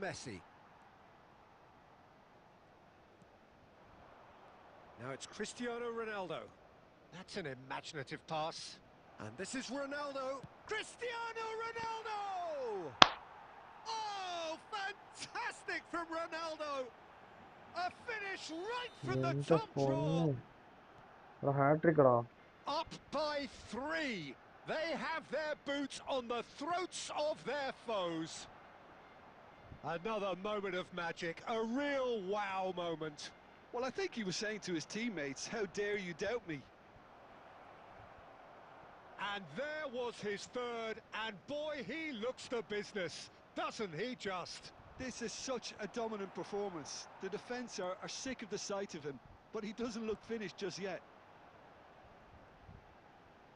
S2: Messi. Now it's Cristiano Ronaldo. That's an imaginative pass. And this is Ronaldo. Cristiano Ronaldo! Oh, fantastic from Ronaldo! A finish right from the top draw.
S1: Hat-trick.
S2: Up by 3. They have their boots on the throats of their foes. Another moment of magic, a real wow moment.
S3: Well, I think he was saying to his teammates, how dare you doubt me?
S2: And there was his third, and boy, he looks the business, doesn't he just?
S3: This is such a dominant performance. The defence are sick of the sight of him, but he doesn't look finished just yet.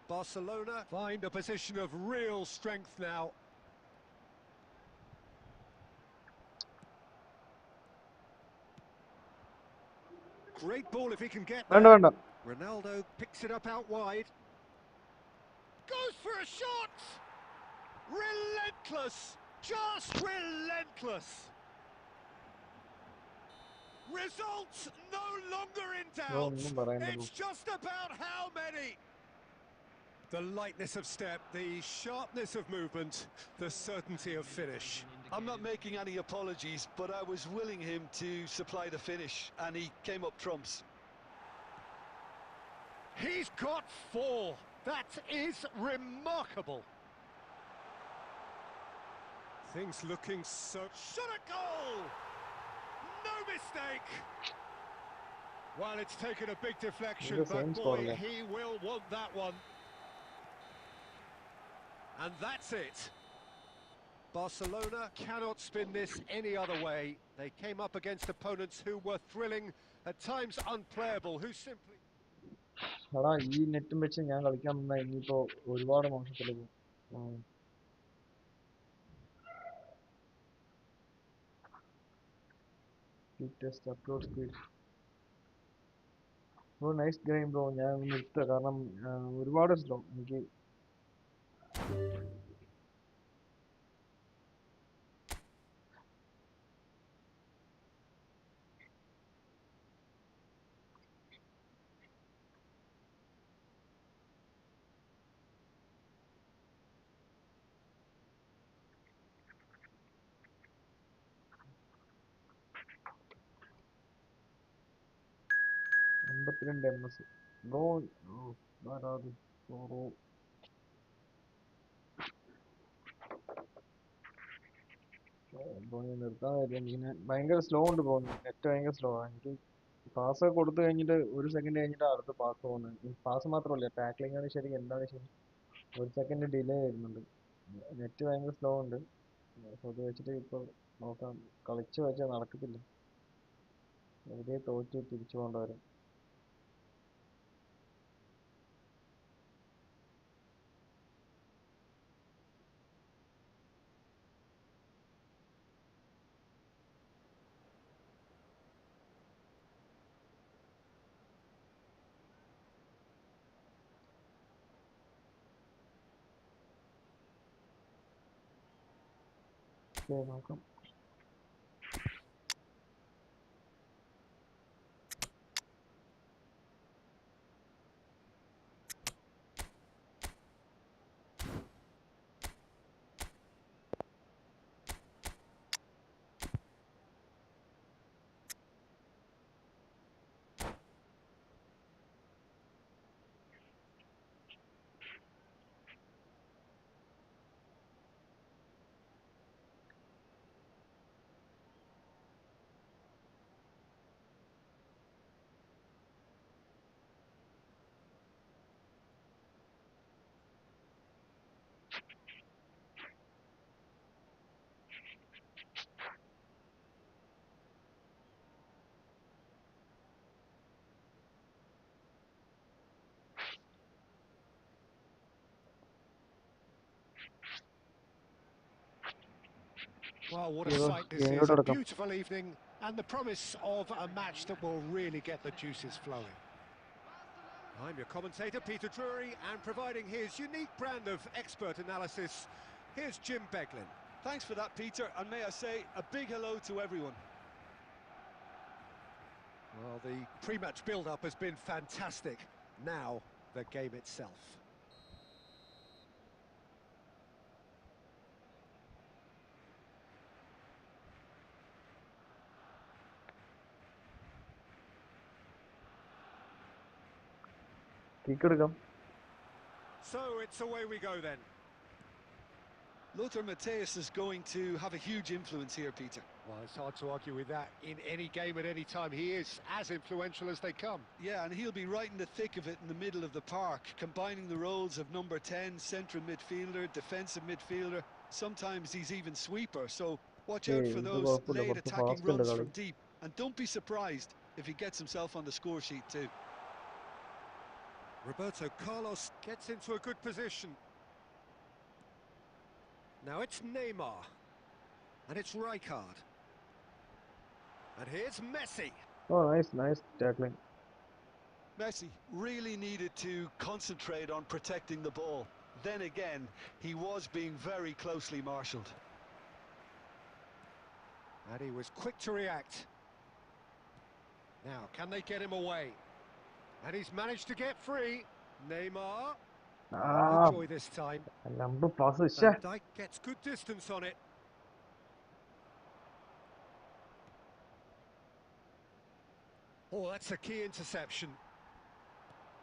S2: Barcelona find a position of real strength now. Great ball if he can get there. Ronaldo picks it up out wide. Goes for a shot! Relentless! Just relentless! Results no longer in doubt. It's just about how many. The lightness of step, the sharpness of movement, the certainty of finish.
S3: I'm not making any apologies, but I was willing him to supply the finish, and he came up trumps.
S2: He's got 4. That is remarkable. Things looking so... Shot a goal! No mistake! Well, it's taken a big deflection, but boy, he will want that one. And that's it. Barcelona cannot spin this any other way. They came up against opponents who were thrilling, at times unplayable, who simply...
S1: Test upload speed. Bro, nice game, bro. ഞാൻ നിർത്തുക കാരണം ഒരുപാട് slow എനിക്ക് MS. Bro, ആരാത് bro ഞാൻ നിർത്താൻ കാര്യം എനിക്ക് ഭയങ്കര സ്ലോ ഉണ്ട് ബ്രോ നെറ്റ് ഭയങ്കര സ്ലോ ആണ് എനിക്ക് പാസ് കൊടുത്തു കഴിഞ്ഞിട്ട് 1 സെക്കൻഡ് കഴിഞ്ഞിട്ട് അടുത്ത പാസ് പോകുന്നത് പാസ് മാത്രമല്ല ടാക്ലിംഗ് ആണ് ശരി എന്താണ് ശരി 1 സെക്കൻഡ് ഡിലേ വരുന്നുണ്ട് നെറ്റ് ഭയങ്കര സ്ലോ ഉണ്ട് സോ അത് വെച്ചിട്ട് ഇപ്പോൾ നോക്കാം കളിച്ച് വെച്ചാൽ നടക്കത്തില്ല വെറുതെ തോറ്റ് തിരിച്ചു പോകേണ്ട വരും നോക്കാം
S2: Well, what a sight this is, a beautiful evening, and the promise of a match that will really get the juices flowing. I'm your commentator, Peter Drury, and providing his unique brand of expert analysis, here's Jim Beglin.
S3: Thanks for that, Peter, and may I say a big hello to everyone.
S2: Well, the pre-match build-up has been fantastic. Now, the game itself.
S1: Kick എടുക്കാം
S2: So it's away we go then.
S3: Lothar Matthäus is going to have a huge influence here, Peter.
S2: Well, it's hard to argue with that. In any game at any time, he is as influential as they come.
S3: Yeah, and he'll be right in the thick of it in the middle of the park, combining the roles of number 10, central midfielder, defensive midfielder. Sometimes he's even sweeper, so watch out for those late attacking runs from deep. And don't be surprised if he gets himself on the score sheet too.
S2: Roberto Carlos gets into a good position. Now it's Neymar. And it's Rijkaard. And here's Messi.
S1: Oh, nice tackling.
S3: Messi really needed to concentrate on protecting the ball. Then again, he was being very closely marshalled.
S2: And he was quick to react. Now, can they get him away? And he's managed to get free. Neymar. No joy this time.
S1: Number pass.
S2: Van Dijk gets good distance on it. Oh, that's a key interception.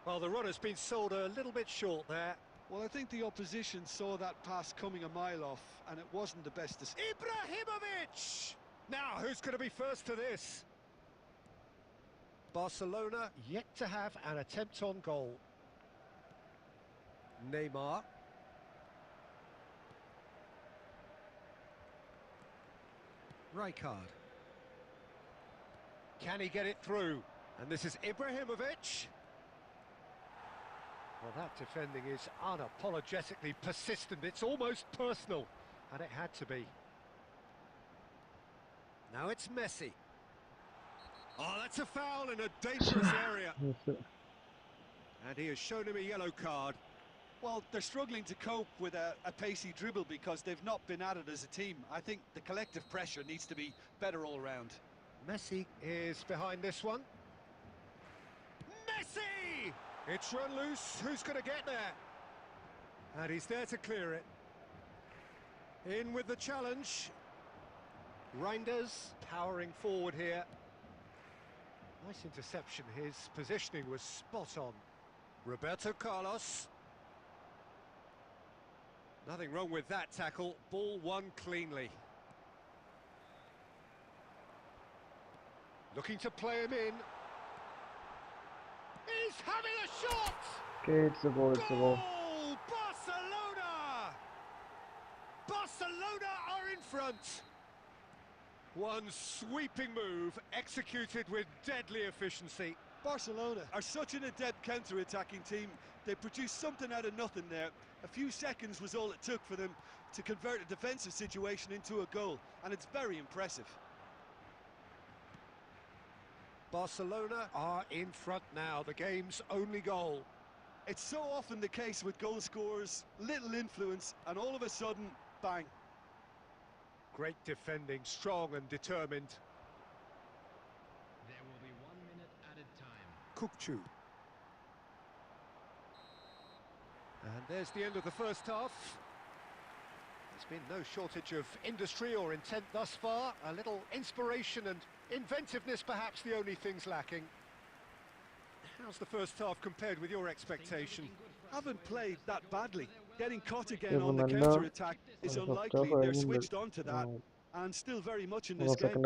S2: Well, the runner's been sold a little bit short there.
S3: Well, I think the opposition saw that pass coming a mile off, and it wasn't the best decision.
S2: Ibrahimovic! Now, who's going to be first to this? Barcelona yet to have an attempt on goal. Neymar. Rijkaard. Can he get it through? And this is Ibrahimovic. Well, that defending is unapologetically persistent. It's almost personal. And it had to be. Now it's Messi. Oh, that's a foul in a dangerous area. And he has shown him a yellow card.
S3: Well, they're struggling to cope with a pacey dribble because they've not been at it as a team. I think the collective pressure needs to be better all round.
S2: Messi is behind this one. Messi! It's run loose. Who's going to get there? And he's there to clear it. In with the challenge. Reinders powering forward here. Nice interception. His positioning was spot on. Roberto Carlos. Nothing wrong with that tackle. Ball won cleanly. Looking to play him in. He's having a shot!
S1: Okay, it's a goal,
S2: Barcelona! Barcelona are in front. One sweeping move, executed with deadly efficiency.
S3: Barcelona are such an adept counter-attacking team. They produced something out of nothing there. A few seconds was all it took for them to convert a defensive situation into a goal, and it's very impressive.
S2: Barcelona are in front now, the game's only goal.
S3: It's so often the case with goal scorers, little influence, and all of a sudden, bang.
S2: Great defending, strong and determined.
S4: There will be 1 minute added time.
S2: Kukçu. And there's the end of the first half. There's been no shortage of industry or intent thus far. A little inspiration and inventiveness, perhaps the only things lacking. How's the first half compared with your expectation?
S3: Haven't played that badly. Getting caught again on the counter-attack is unlikely. They're switched on to that and still very much in this game.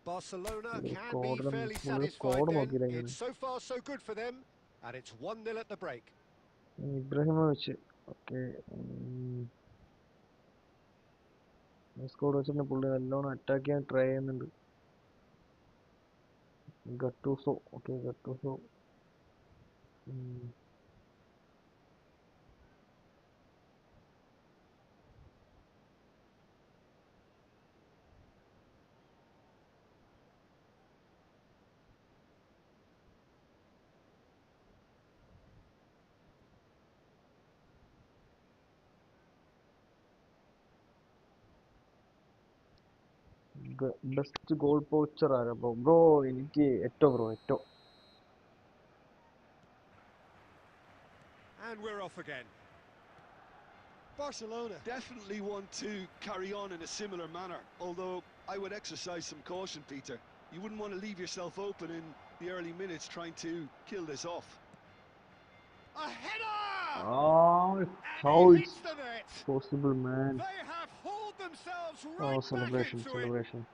S2: Barcelona can be fairly satisfied then. It's so far so good for them, and it's 1-0 at the break.
S1: Ibrahimovic. Okay. Scored വെച്ചിട്ട് പുള്ളി നല്ലോണം attack ചെയ്യാൻ try ചെയ്യുന്നുണ്ട്. Gattuso. Okay, Gattuso. Best goal poacher ആരാ bro? Bro എനിക്ക് എട്ടോ.
S2: And we're off again.
S3: Barcelona definitely want to carry on in a similar manner, although I would exercise some caution, Peter. You wouldn't want to leave yourself open in the early minutes trying to kill this off.
S2: A header!
S1: Oh, how
S2: And he
S1: it's
S2: hits the net.
S1: possible, man.
S2: They have hauled themselves
S1: Oh,
S2: right back
S1: celebration,
S2: into it.
S1: celebration.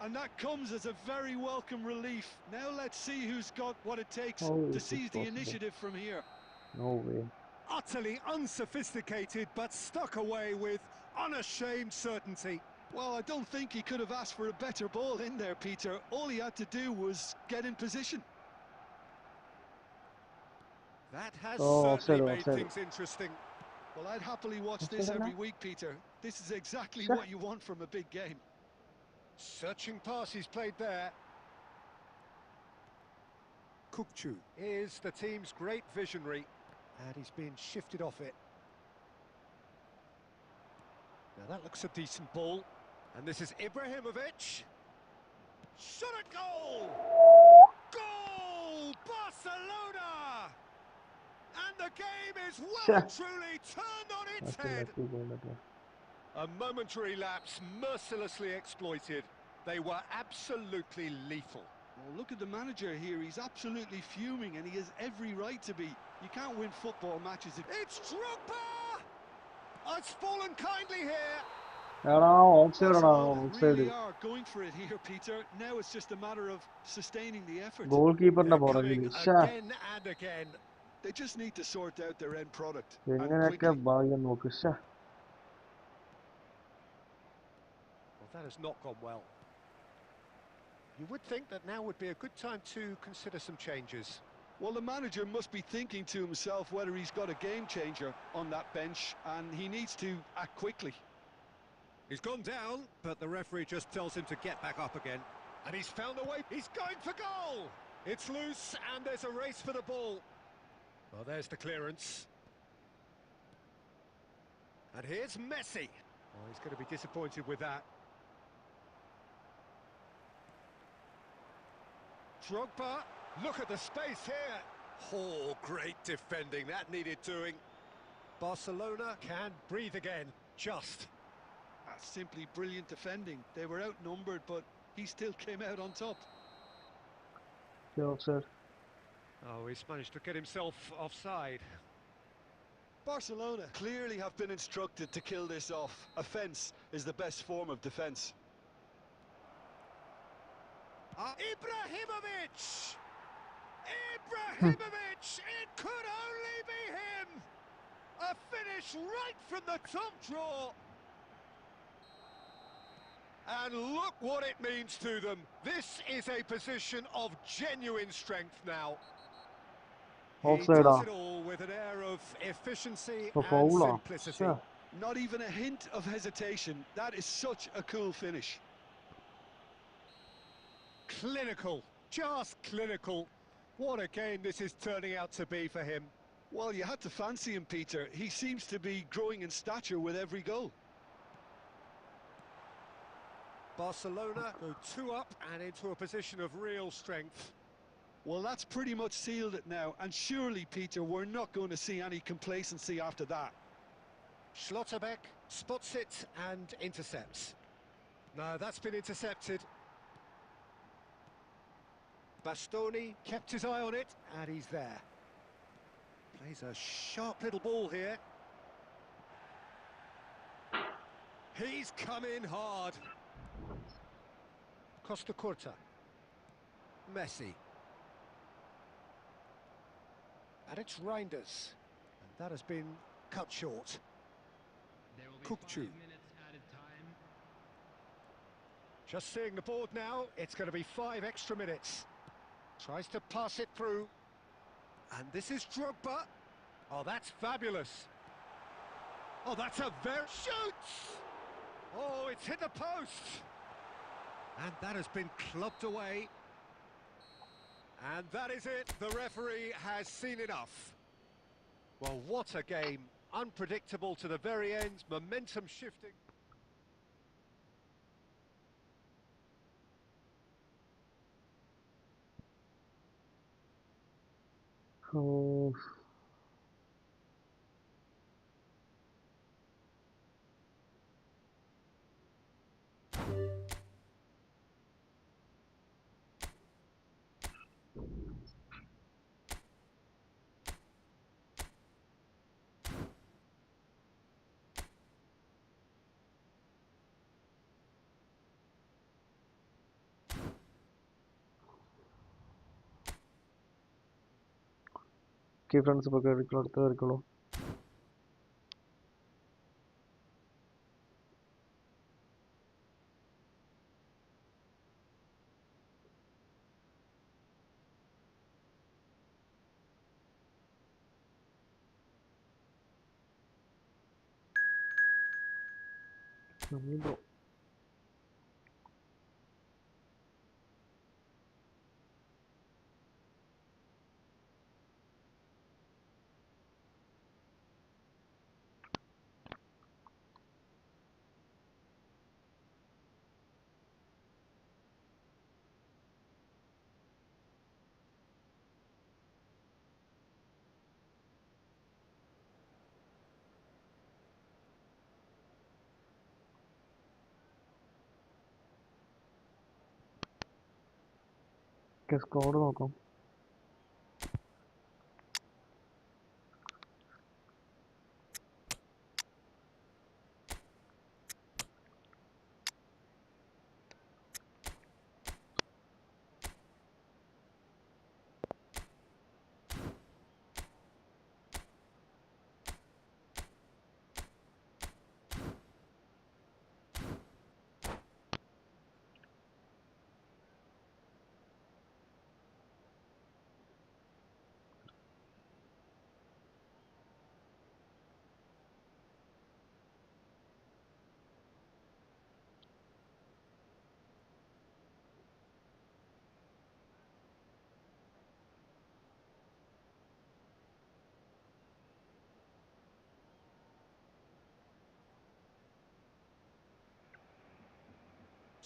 S3: And that comes as a very welcome relief. Now let's see who's got what it takes
S1: How
S3: to
S1: is
S3: seize
S1: it
S3: the
S1: possible?
S3: initiative from here.
S1: No way.
S2: Utterly unsophisticated, but stuck away with unashamed certainty.
S3: Well, I don't think he could have asked for a better ball in there, Peter. All he had to do was get in position.
S2: That has
S1: Oh,
S2: certainly
S1: offside,
S2: made
S1: offside.
S2: things interesting.
S3: Well, I'd happily watch
S1: Offside
S3: this
S1: or not?
S3: every week, Peter. This is exactly
S1: Sure.
S3: what you want from a big game.
S2: Searching pass he's played there. Kukcu is the team's great visionary, and he's been shifted off it. Now that looks a decent ball, and this is Ibrahimovic. Shot at goal! Goal! Barcelona! And the game is well and truly turned on its head. A momentary lapse mercilessly exploited. They were absolutely lethal.
S3: Well, look at the manager here. He's absolutely fuming, and he has every right to be. You can't win football matches if...
S2: It's Drogba! Oh, it's fallen kindly here.
S3: Barcelona really
S1: Offside.
S3: are going for it here, Peter. Now it's just a matter of sustaining the effort.
S1: Goalkeeper
S2: They're coming again and again.
S3: They just need to sort out their end product, and
S1: എങ്ങനെയൊക്കെ
S3: quickly.
S1: ഭാഗ്യം നോക്ക് ശ്ശെ.
S2: Well, that has not gone well. You would think that now would be a good time to consider some changes.
S3: Well, the manager must be thinking to himself whether he's got a game changer on that bench, and he needs to act quickly.
S2: He's gone down, but the referee just tells him to get back up again. And he's found a way. He's going for goal. It's loose, and there's a race for the ball. Well, there's the clearance. And here's Messi. Oh, he's going to be disappointed with that. Drogba, look at the space here. Oh, great defending, that needed doing. Barcelona can breathe again, just.
S3: That's simply brilliant defending. They were outnumbered, but he still came out on top.
S1: Offside.
S2: Oh, he's managed to get himself offside.
S3: Barcelona clearly have been instructed to kill this off. Offence is the best form of defence.
S2: Ibrahimovic! Ibrahimovic! It could only be him! A finish right from the top draw! And look what it means to them. This is a position of genuine strength now. He does it all with an air of efficiency and simplicity.
S3: Not even a hint of hesitation. That is such a cool finish.
S2: Clinical, just clinical. What a game this is turning out to be for him.
S3: Well, you had to fancy him, Peter. He seems to be growing in stature with every goal.
S2: Barcelona go 2 up and into a position of real strength.
S3: Well, that's pretty much sealed it now. And surely, Peter, we're not going to see any complacency after that.
S2: Schlotterbeck spots it and intercepts. No, that's been intercepted. Bastoni kept his eye on it, and he's there. Plays a sharp little ball here. He's come in hard. Costa Curta. Messi. And it's Reinders. And that has been cut short.
S4: There will be
S2: Kukcu.
S4: 5 minutes added time.
S2: Just seeing the board now, it's going to be 5 extra minutes. Tries to pass it through. And this is Drogba. Oh, that's fabulous. Oh, that's a very... Shoots! Oh, it's hit the post. And that has been clubbed away. And that is it. The referee has seen enough. Well, what a game. Unpredictable to the very end. Momentum shifting.
S1: Oh. risky friends ഒക്കെ എടുത്തോളൂ. Score നോക്കാം.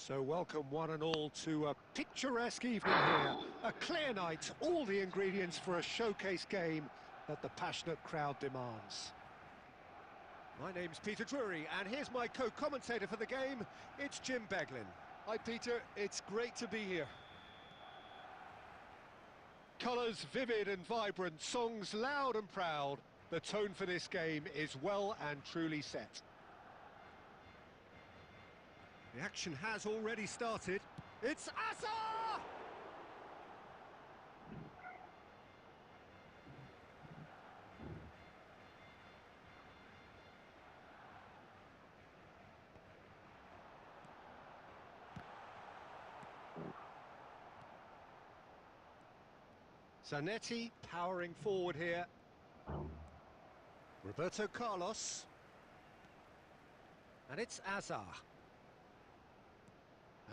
S2: So welcome one and all to a picturesque evening here. A clear night, all the ingredients for a showcase game that the passionate crowd demands. My name's Peter Drury, and here's my co-commentator for the game. It's Jim Beglin.
S3: Hi Peter, it's great to be here.
S2: Colours vivid and vibrant, songs loud and proud. The tone for this game is well and truly set. The action has already started. It's Asa! Zanetti powering forward here. Roberto Carlos. And it's Azar.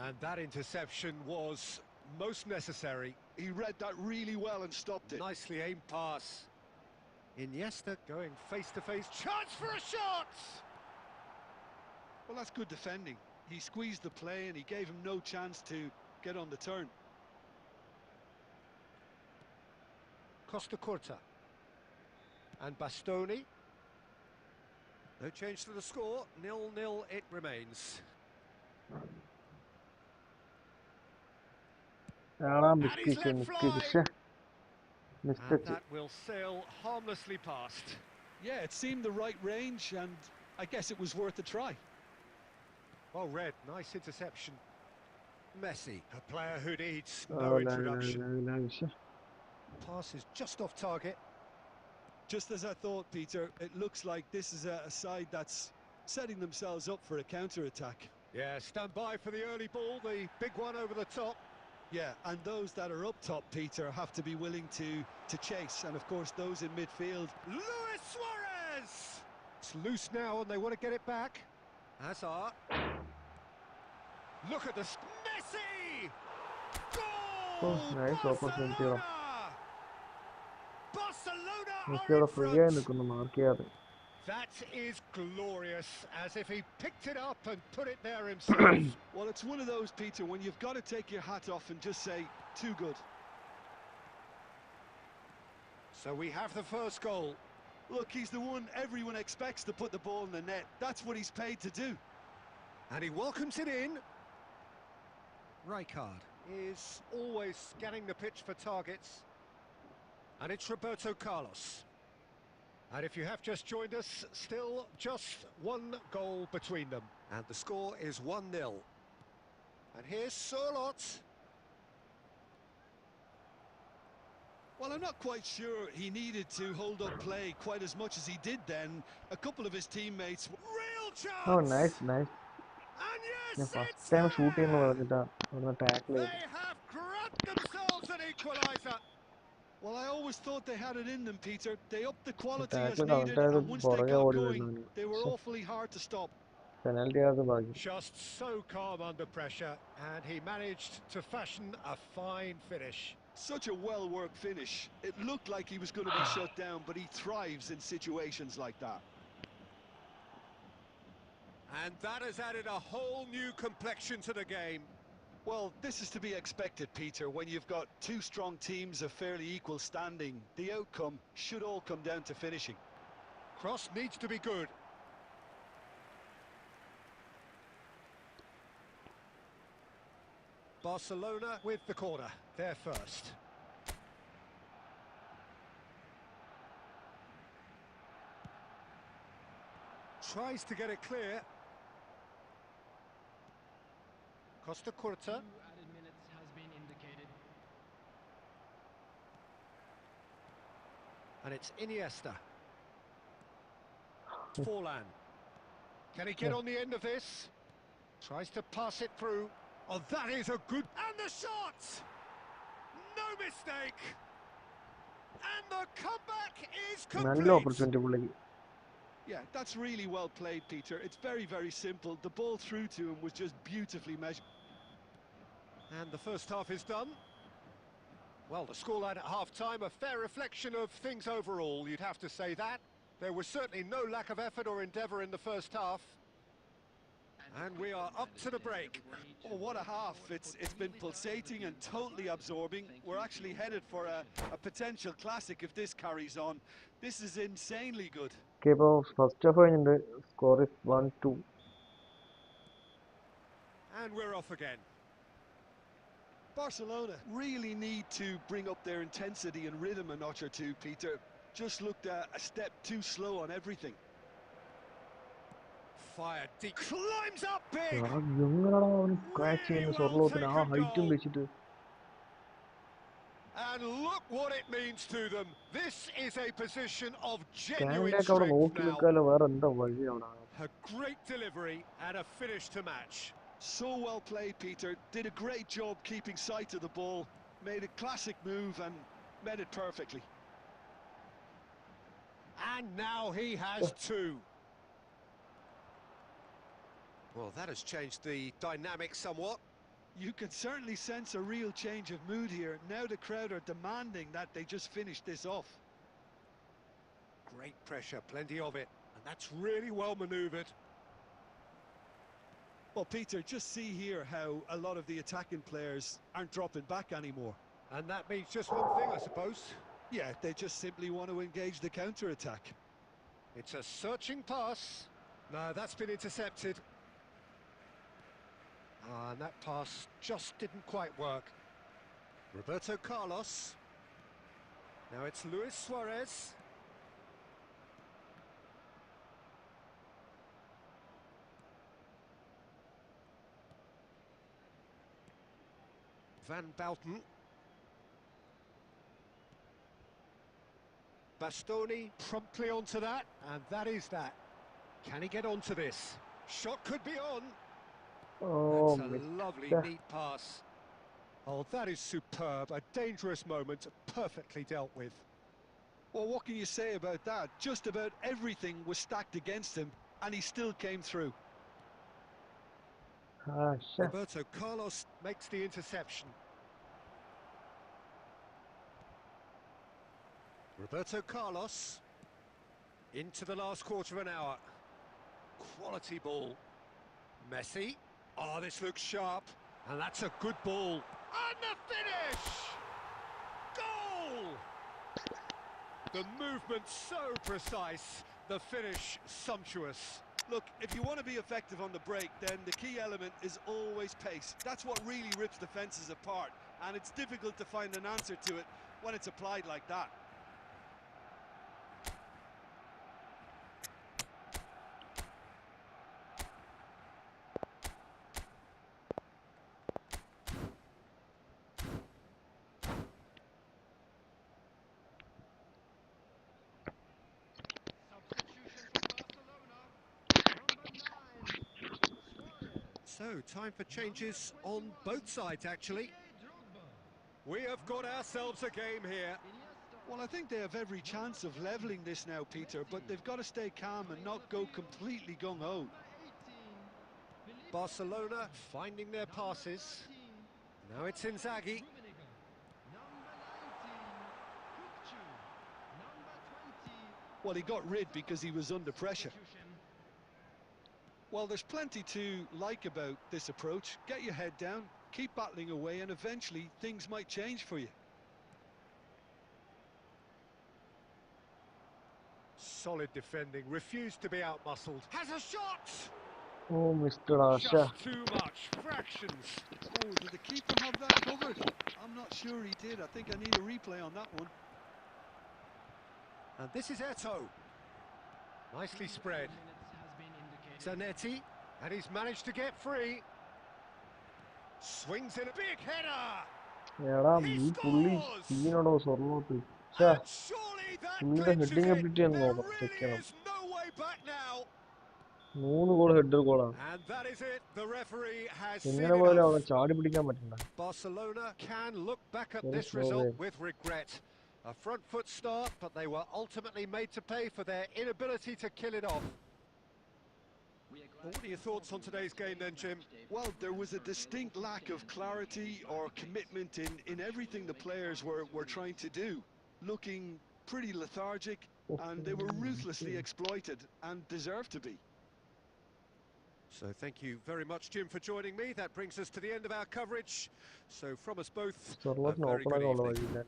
S2: And that interception was most necessary.
S3: He read that really well and stopped it.
S2: Nicely aimed pass. Iniesta going face-to-face. Chance for a shot!
S3: Well, that's good defending. He squeezed the play and he gave him no chance to get on the turn.
S2: Costa Curta. And Bastoni. No change to the score. 0-0 it remains. And he's let fly. And that will sail harmlessly past.
S3: Yeah, it seemed the right range, and I guess it was worth a try.
S2: Well read, nice interception. Messi, a player who needs no introduction. Pass is just off target.
S3: Just as I thought, Peter, it looks like this is a side that's setting themselves up for a counter-attack.
S2: Yeah, stand by for the early ball, the big one over the top.
S3: Yeah, and those that are up top, Peter, have to be willing to chase. And, of course, those in midfield.
S2: Luis Suarez! It's loose now and they want to get it back. Hazard. Look at this. Messi! Goal!
S1: Oh, nice opportunity.
S2: Barcelona! That is glorious, as if he picked it up and put it there himself.
S3: Well, it's one of those, Peter, when you've got to take your hat off and just say, too good.
S2: So we have the first goal.
S3: Look, he's the one everyone expects to put the ball in the net. That's what he's paid to do.
S2: And he welcomes it in. Rijkaard is always scanning the pitch for targets. And it's Roberto Carlos. And if you have just joined us, still just one goal between them. And the score is 1-0. And here's Sørloth.
S3: Well, I'm not quite sure he needed to hold up play quite as much as he did then. A couple of his teammates...
S2: Real
S1: Oh,
S2: chance!
S1: nice, nice.
S2: And yes,
S1: ഞാൻ first
S2: it's
S1: time shoot ചെയ്യുന്ന
S2: there!
S1: പറഞ്ഞിട്ടാ അവിടുന്ന് tackle ചെയ്തു.
S2: They have grabbed themselves an equaliser.
S3: Well, I always thought they had it in them, Peter. They upped the quality as
S1: tackle
S3: needed,
S1: correct ആയത്
S3: and once they
S1: പുറകെ
S3: got
S1: ഓടി
S3: going,
S1: വരുന്നു.
S3: they were awfully hard to stop.
S1: Penalty ആയത് ഭാഗ്യം.
S2: Just so calm under pressure, and he managed to fashion a fine finish.
S3: Such a well-worked finish. It looked like he was going to be shut down, but he thrives in situations like that.
S2: And that has added a whole new complexion to the game.
S3: Well, this is to be expected, Peter, when you've got two strong teams of fairly equal standing. The outcome should all come down to finishing.
S2: Cross needs to be good. Barcelona with the corner, there first. Tries to get it clear. Costa Curta.
S4: 2 added minutes has been indicated.
S2: And it's Iniesta. Forlan. Can he get on the end of this? Tries to pass it through. Oh, that is a good... And the shot! No mistake! And the comeback is
S1: നല്ല
S2: complete!
S1: Opportunity പുള്ളിക്ക്.
S3: Yeah, that's really well played, Peter. It's very, very simple. The ball through to him was just beautifully measured.
S2: And the first half is done. Well, the scoreline at half-time, a fair reflection of things overall, you'd have to say that. There was certainly no lack of effort or endeavour in the first half. And we are up to the break.
S3: Oh, what a half. It's been pulsating and totally absorbing. We're actually headed for a potential classic if this carries on. This is insanely good.
S1: Okay, ഇപ്പോൾ first half കഴിഞ്ഞിട്ടുണ്ട്. Score is 1-2.
S2: And we're off again.
S3: Barcelona really need to bring up their intensity and rhythm a notch or two, Peter. Just looked a step too slow on everything.
S2: Fire deep. Climbs up big!
S1: എങ്ങനെയാണോ അവന് scratch ചെയ്യുന്ന സ്വർലോത്തിന് ആ ഹൈറ്റും വെച്ചിട്ട്.
S2: And look what it means to them. This is a position of genuine
S1: സ്റ്റാൻഡിലേക്ക് അവിടെ
S2: strength
S1: നോക്കി
S2: now.
S1: നിൽക്കാല്ലോ, വേറെ എന്താ വഴി അവിടെ.
S2: A great delivery and a finish to match.
S3: So well played, Peter. Did a great job keeping sight of the ball. Made a classic move and met it perfectly.
S2: And now he has two. Well, that has changed the dynamic somewhat.
S3: You can certainly sense a real change of mood here. Now the crowd are demanding that they just finish this off.
S2: Great pressure, plenty of it. And that's really well manoeuvred.
S3: Well, Peter, just see here how a lot of the attacking players aren't dropping back anymore.
S2: And that means just one thing, I suppose.
S3: Yeah, they just simply want to engage the counter-attack.
S2: It's a searching pass. No, that's been intercepted. And that pass just didn't quite work. Roberto Carlos. Now it's Luis Suarez. Van Bouten. Bastoni promptly onto that, and that is that. Can he get onto this? Shot could be on.
S1: Oh,
S2: That's a lovely, neat pass. Oh, that is superb. A dangerous moment, perfectly dealt with.
S3: Well, what can you say about that? Just about everything was stacked against him, and he still came through.
S2: Roberto Carlos makes the interception. Roberto Carlos into the last quarter of an hour. Quality ball. Messi. Oh, this looks sharp. And that's a good ball. And the finish! Goal! The movement so precise, the finish sumptuous.
S3: Look, if you want to be effective on the break, then the key element is always pace. That's what really rips defences apart, and it's difficult to find an answer to it when it's applied like that.
S2: So, time for changes on both sides, actually. We have got ourselves a game here.
S3: Well, I think they have every chance of levelling this now, Peter, but they've got to stay calm and not go completely gung-ho.
S2: Barcelona finding their passes. Now it's Inzaghi.
S3: Well, he got rid because he was under pressure. Well, there's plenty to like about this approach. Get your head down, keep battling away, and eventually things might change for you.
S2: Solid defending, refused to be outmuscled. Has a shot!
S1: Oh, Mr. Asha.
S2: Just too much, fractions.
S3: Oh, did the keeper have that covered? I'm not sure he did. I think I need a replay on that one.
S2: And this is Eto'o. Nicely spread. Zanetti, and he's managed to get free. Swings in a big header. He scores! And surely that clinches it. There really is no way back now. And that is it. The referee has seen enough. Barcelona can look back at this result with regret. A front foot start, but they were ultimately made to pay for their inability to kill it off. What are your thoughts on today's game then, Jim?
S3: Well, there was a distinct lack of clarity or commitment in everything the players were trying to do. Looking pretty lethargic, and they were ruthlessly exploited and deserved to be.
S2: So thank you very much, Jim, for joining me. That brings us to the end of our coverage. So from us both, a very good evening.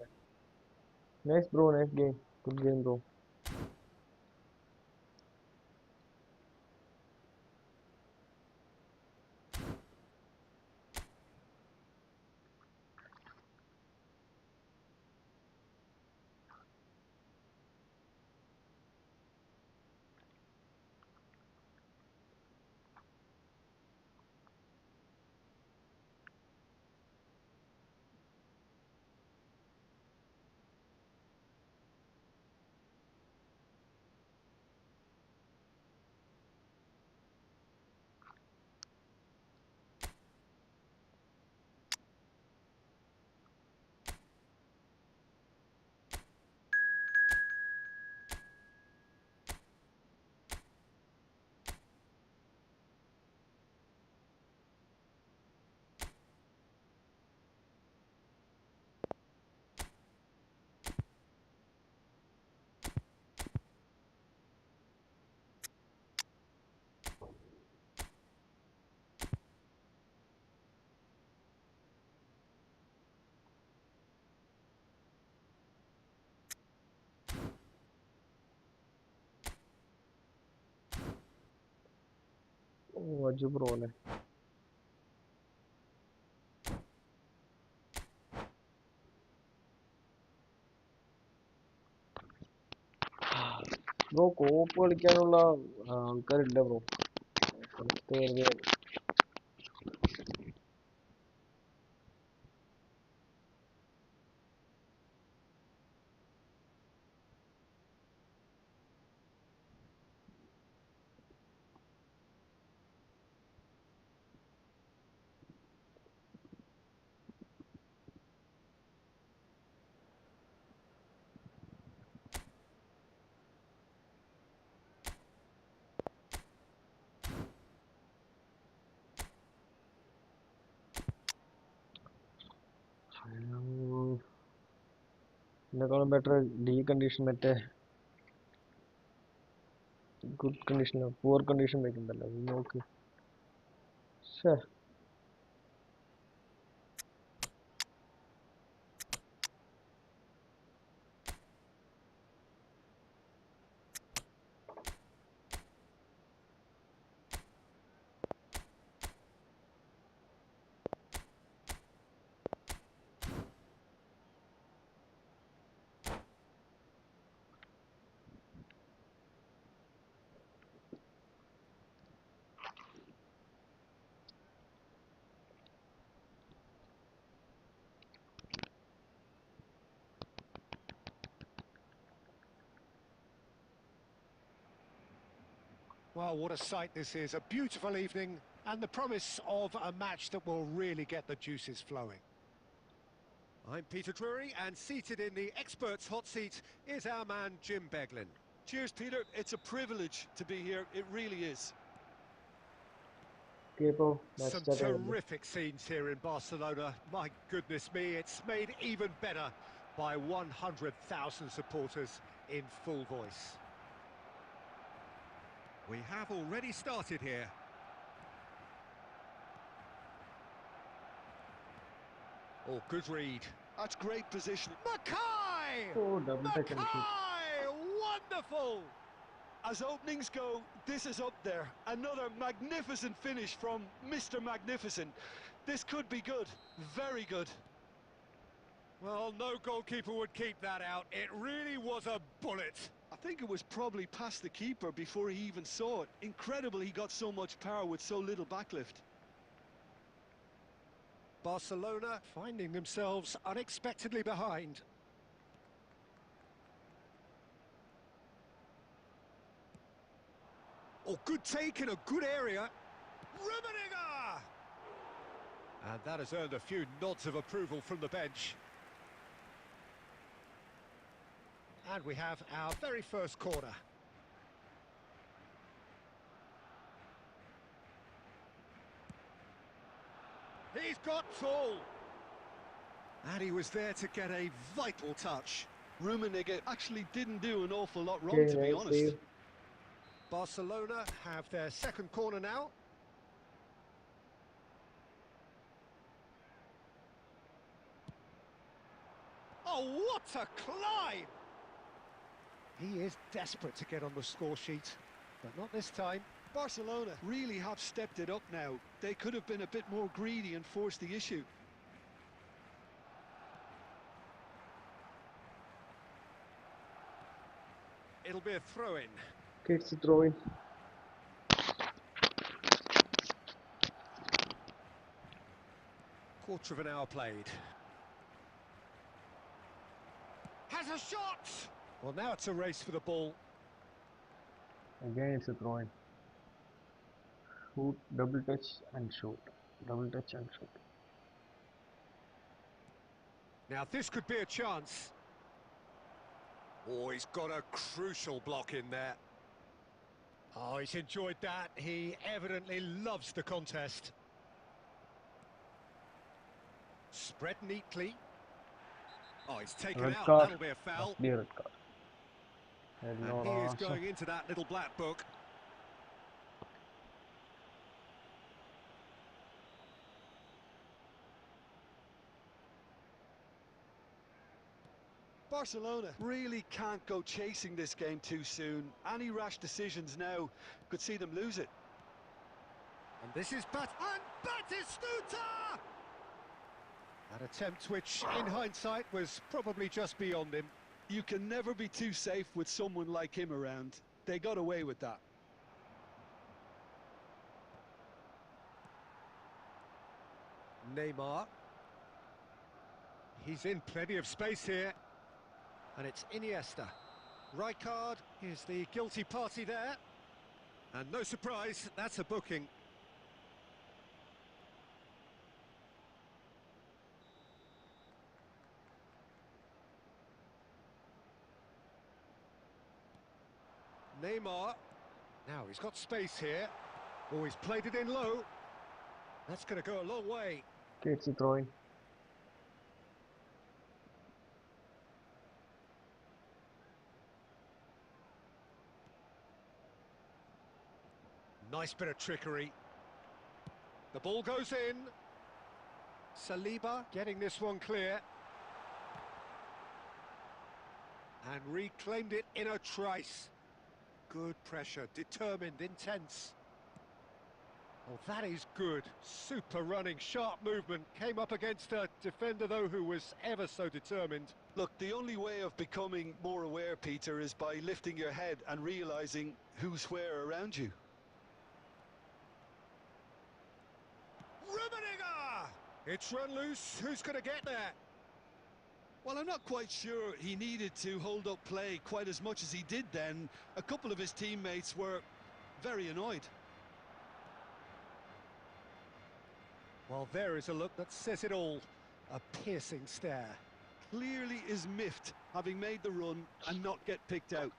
S1: Nice, bro. Nice game. Good game, bro. Oh, Ajju bro ne. Bro, co-op കളിക്കാനുള്ള ആൾക്കാരില്ല bro. ഇതിനേക്കാളും better D condition മറ്റേ good condition poor condition വെക്കുന്നുണ്ടല്ലോ നോക്ക്. ശേ
S2: Well, what a sight this is. A beautiful evening, and the promise of a match that will really get the juices flowing. I'm Peter Drury, and seated in the experts' hot seat is our man Jim Beglin.
S3: Cheers, Peter. It's a privilege to be here. It really is.
S2: Some terrific scenes here in Barcelona. My goodness me, it's made even better by 100,000 supporters in full voice. We have already started here. Oh, good read.
S3: That's great positioning.
S2: Mackay!
S1: Oh, double touch and shoot.
S2: Mackay! Wonderful!
S3: As openings go, this is up there. Another magnificent finish from Mr. Magnificent. This could be good, very good.
S2: Well, no goalkeeper would keep that out. It really was a bullet.
S3: I think it was probably past the keeper before he even saw it. Incredible he got so much power with so little backlift.
S2: Barcelona finding themselves unexpectedly behind. Oh, good take in a good area. Rummenigge! And that has earned a few nods of approval from the bench. And we have our very first corner. He's got tall. And he was there to get a vital touch.
S3: Rummenigge actually didn't do an awful lot wrong, to be honest.
S2: Barcelona have their second corner now. Oh, what a climb! He is desperate to get on the score sheet, but not this time.
S3: Barcelona really have stepped it up now. They could have been a bit more greedy and forced the issue.
S2: It'll be a throw-in.
S1: It's a throw-in.
S2: Quarter of an hour played. Has a shot! Well, now it's a race for the ball.
S1: Again, it's a throw-in. Shoot, double touch and shoot. Double touch and shoot.
S2: Now this could be a chance. Oh, he's got a crucial block in there. Oh, he's enjoyed that. He evidently loves the contest. Spread neatly. Oh, he's taken
S1: Red
S2: out.
S1: card.
S2: That'll be a foul.
S1: Must be a red card.
S2: And he is going into that little black book.
S3: Barcelona really can't go chasing this game too soon. Any rash decisions now could see them lose it.
S2: And this is Batistuta! An attempt which, in hindsight, was probably just beyond him.
S3: You can never be too safe with someone like him around. They got away with that.
S2: Neymar. He's in plenty of space here. And it's Iniesta. Rijkaard is the guilty party there. And no surprise, that's a booking. Neymar. Now he's got space here. Oh, he's played it in low. That's going to go a long way.
S1: Okay, it's a throw-in.
S2: Nice bit of trickery. The ball goes in. Saliba getting this one clear. And reclaimed it in a trice. Good pressure, determined, intense. Oh, that is good. Super running, sharp movement. Came up against a defender, though, who was ever so determined.
S3: Look, the only way of becoming more aware, Peter, is by lifting your head and realising who's where around you.
S2: Rummenigge! It's run loose. Who's going to get there?
S3: Well, I'm not quite sure he needed to hold up play quite as much as he did then. A couple of his teammates were very annoyed.
S2: Well, there is a look that says it all. A piercing stare.
S3: Clearly is miffed, having made the run and not get picked out.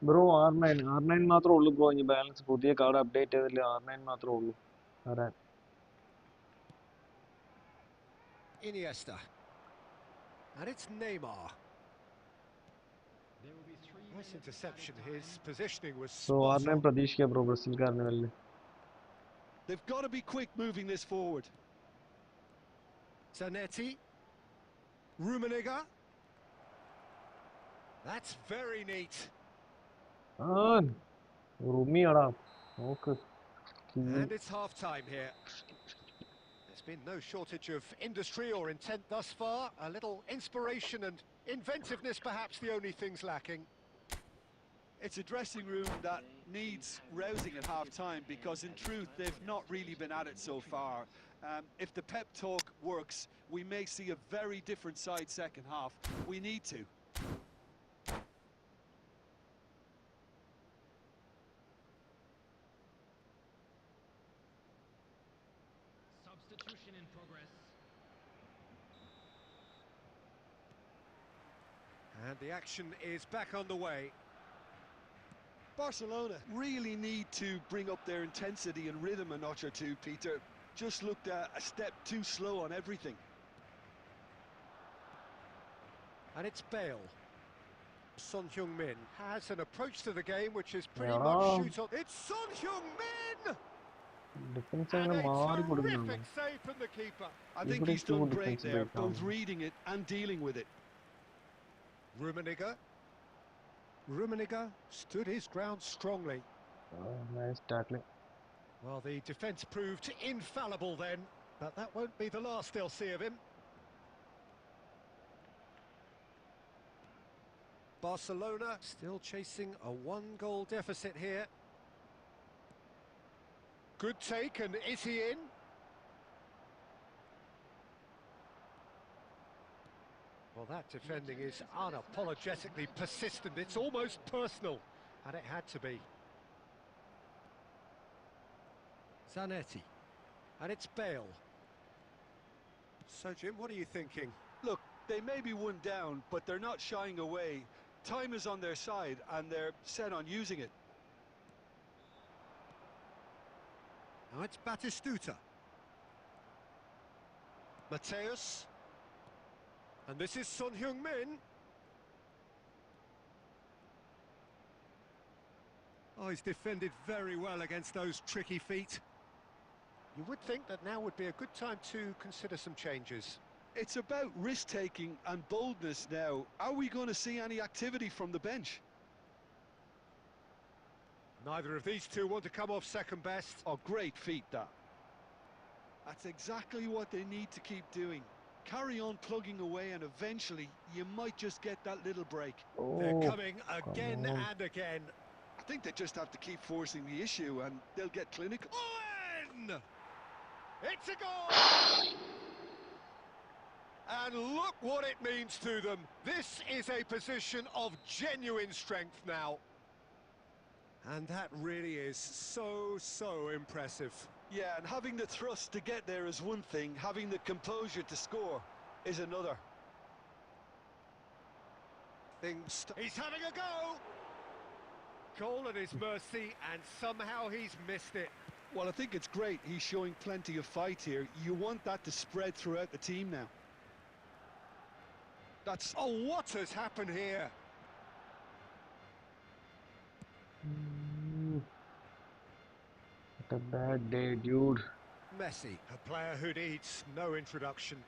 S1: Bro, R9 മാത്രമേ ഉള്ളൂ bro. ഇനി balance പുതിയ card update ചെയ്തില്ല. R9 മാത്രമേ ഉള്ളൂ വരാൻ.
S2: Iniesta. And it's Neymar. Nice interception. His positioning was
S1: So
S2: spot
S1: R9
S2: on.
S1: പ്രതീക്ഷിക്കാം bro ബ്രസീൽക്കാരന് വലിയ.
S3: They've got to be quick moving this forward.
S2: Zanetti. Rummenigge. That's very neat.
S1: റുമിയാടാ നോക്ക്.
S2: And it's half-time here. There's been no shortage of industry or intent thus far. A little inspiration and inventiveness, perhaps the only things lacking.
S3: It's a dressing room that needs rousing at half-time because, in truth, they've not really been at it so far. If the pep talk works, we may see a very different side second half. We need to.
S4: Substitution in progress.
S2: And the action is back on the way.
S3: Barcelona really need to bring up their intensity and rhythm a notch or two, Peter. Just looked a step too slow on everything.
S2: And it's Bale. Son Heung-min has an approach to the game which is pretty
S1: Yeah.
S2: much shoot on. It's Son Heung-min!
S1: Defence
S2: And
S1: അങ്ങനെ
S2: a
S1: മാറി കൊടുക്കുന്നുണ്ടോ?
S2: terrific save from the keeper.
S3: I think
S1: Every
S3: he's done
S1: two
S3: great
S1: defensive
S3: there,
S1: breakdown.
S3: both reading it and dealing with it.
S2: Rummenigge stood his ground strongly.
S1: Nice tackling.
S2: Well, the defence proved infallible then, but that won't be the last they'll see of him. Barcelona still chasing a one-goal deficit here. Good take, and is he in? Well, that defending is unapologetically persistent. It's almost personal, and it had to be. Zanetti. And it's Bale. So, Jim, what are you thinking?
S3: Look, they may be one down, but they're not shying away. Time is on their side, and they're set on using it.
S2: Now it's Batistuta. Mateus. And this is Son Heung-min. Oh, he's defended very well against those tricky feet. You would think that now would be a good time to consider some changes.
S3: It's about risk-taking and boldness now. Are we going to see any activity from the bench?
S2: Neither of these two want to come off second best.
S3: Oh, great feat, that. That's exactly what they need to keep doing. Carry on plugging away, and eventually you might just get that little break.
S2: They're coming again and again.
S3: I think they just have to keep forcing the issue, and they'll get clinical.
S2: Owen! It's a goal! And look what it means to them. This is a position of genuine strength now. And that really is so impressive.
S3: Yeah, and having the thrust to get there is one thing, having the composure to score is another.
S2: He's having a go! Goal at his mercy, and somehow he's missed it.
S3: Well, I think it's great he's showing plenty of fight here. You want that to spread throughout the team now. That's...
S2: Oh, what has happened here?
S1: What a bad day, dude.
S2: Messi, a player who needs no introduction.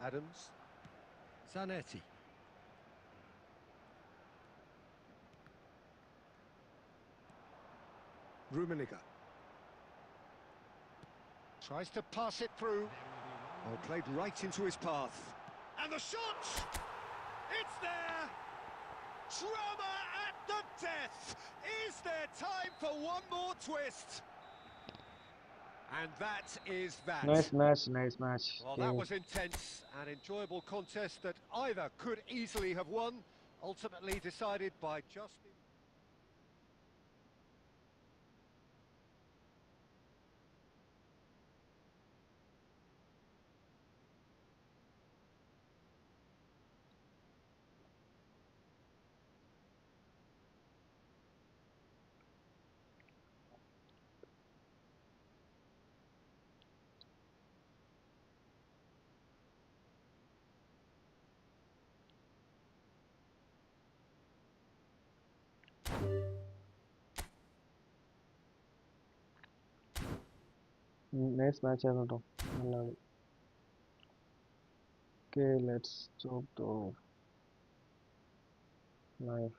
S2: Adams. Zanetti. Rummenigge. Tries to pass it through. Oh, played right into his path. And the shot! It's there! Drama at the death! Is there time for one more twist? And that is that.
S1: Nice match, nice match.
S2: Well, that was intense, an enjoyable contest that either could easily have won, Ultimately decided by Justin.
S1: Nice match ആയിരുന്നു കേട്ടോ. നല്ലത്. Okay, let's stop the live.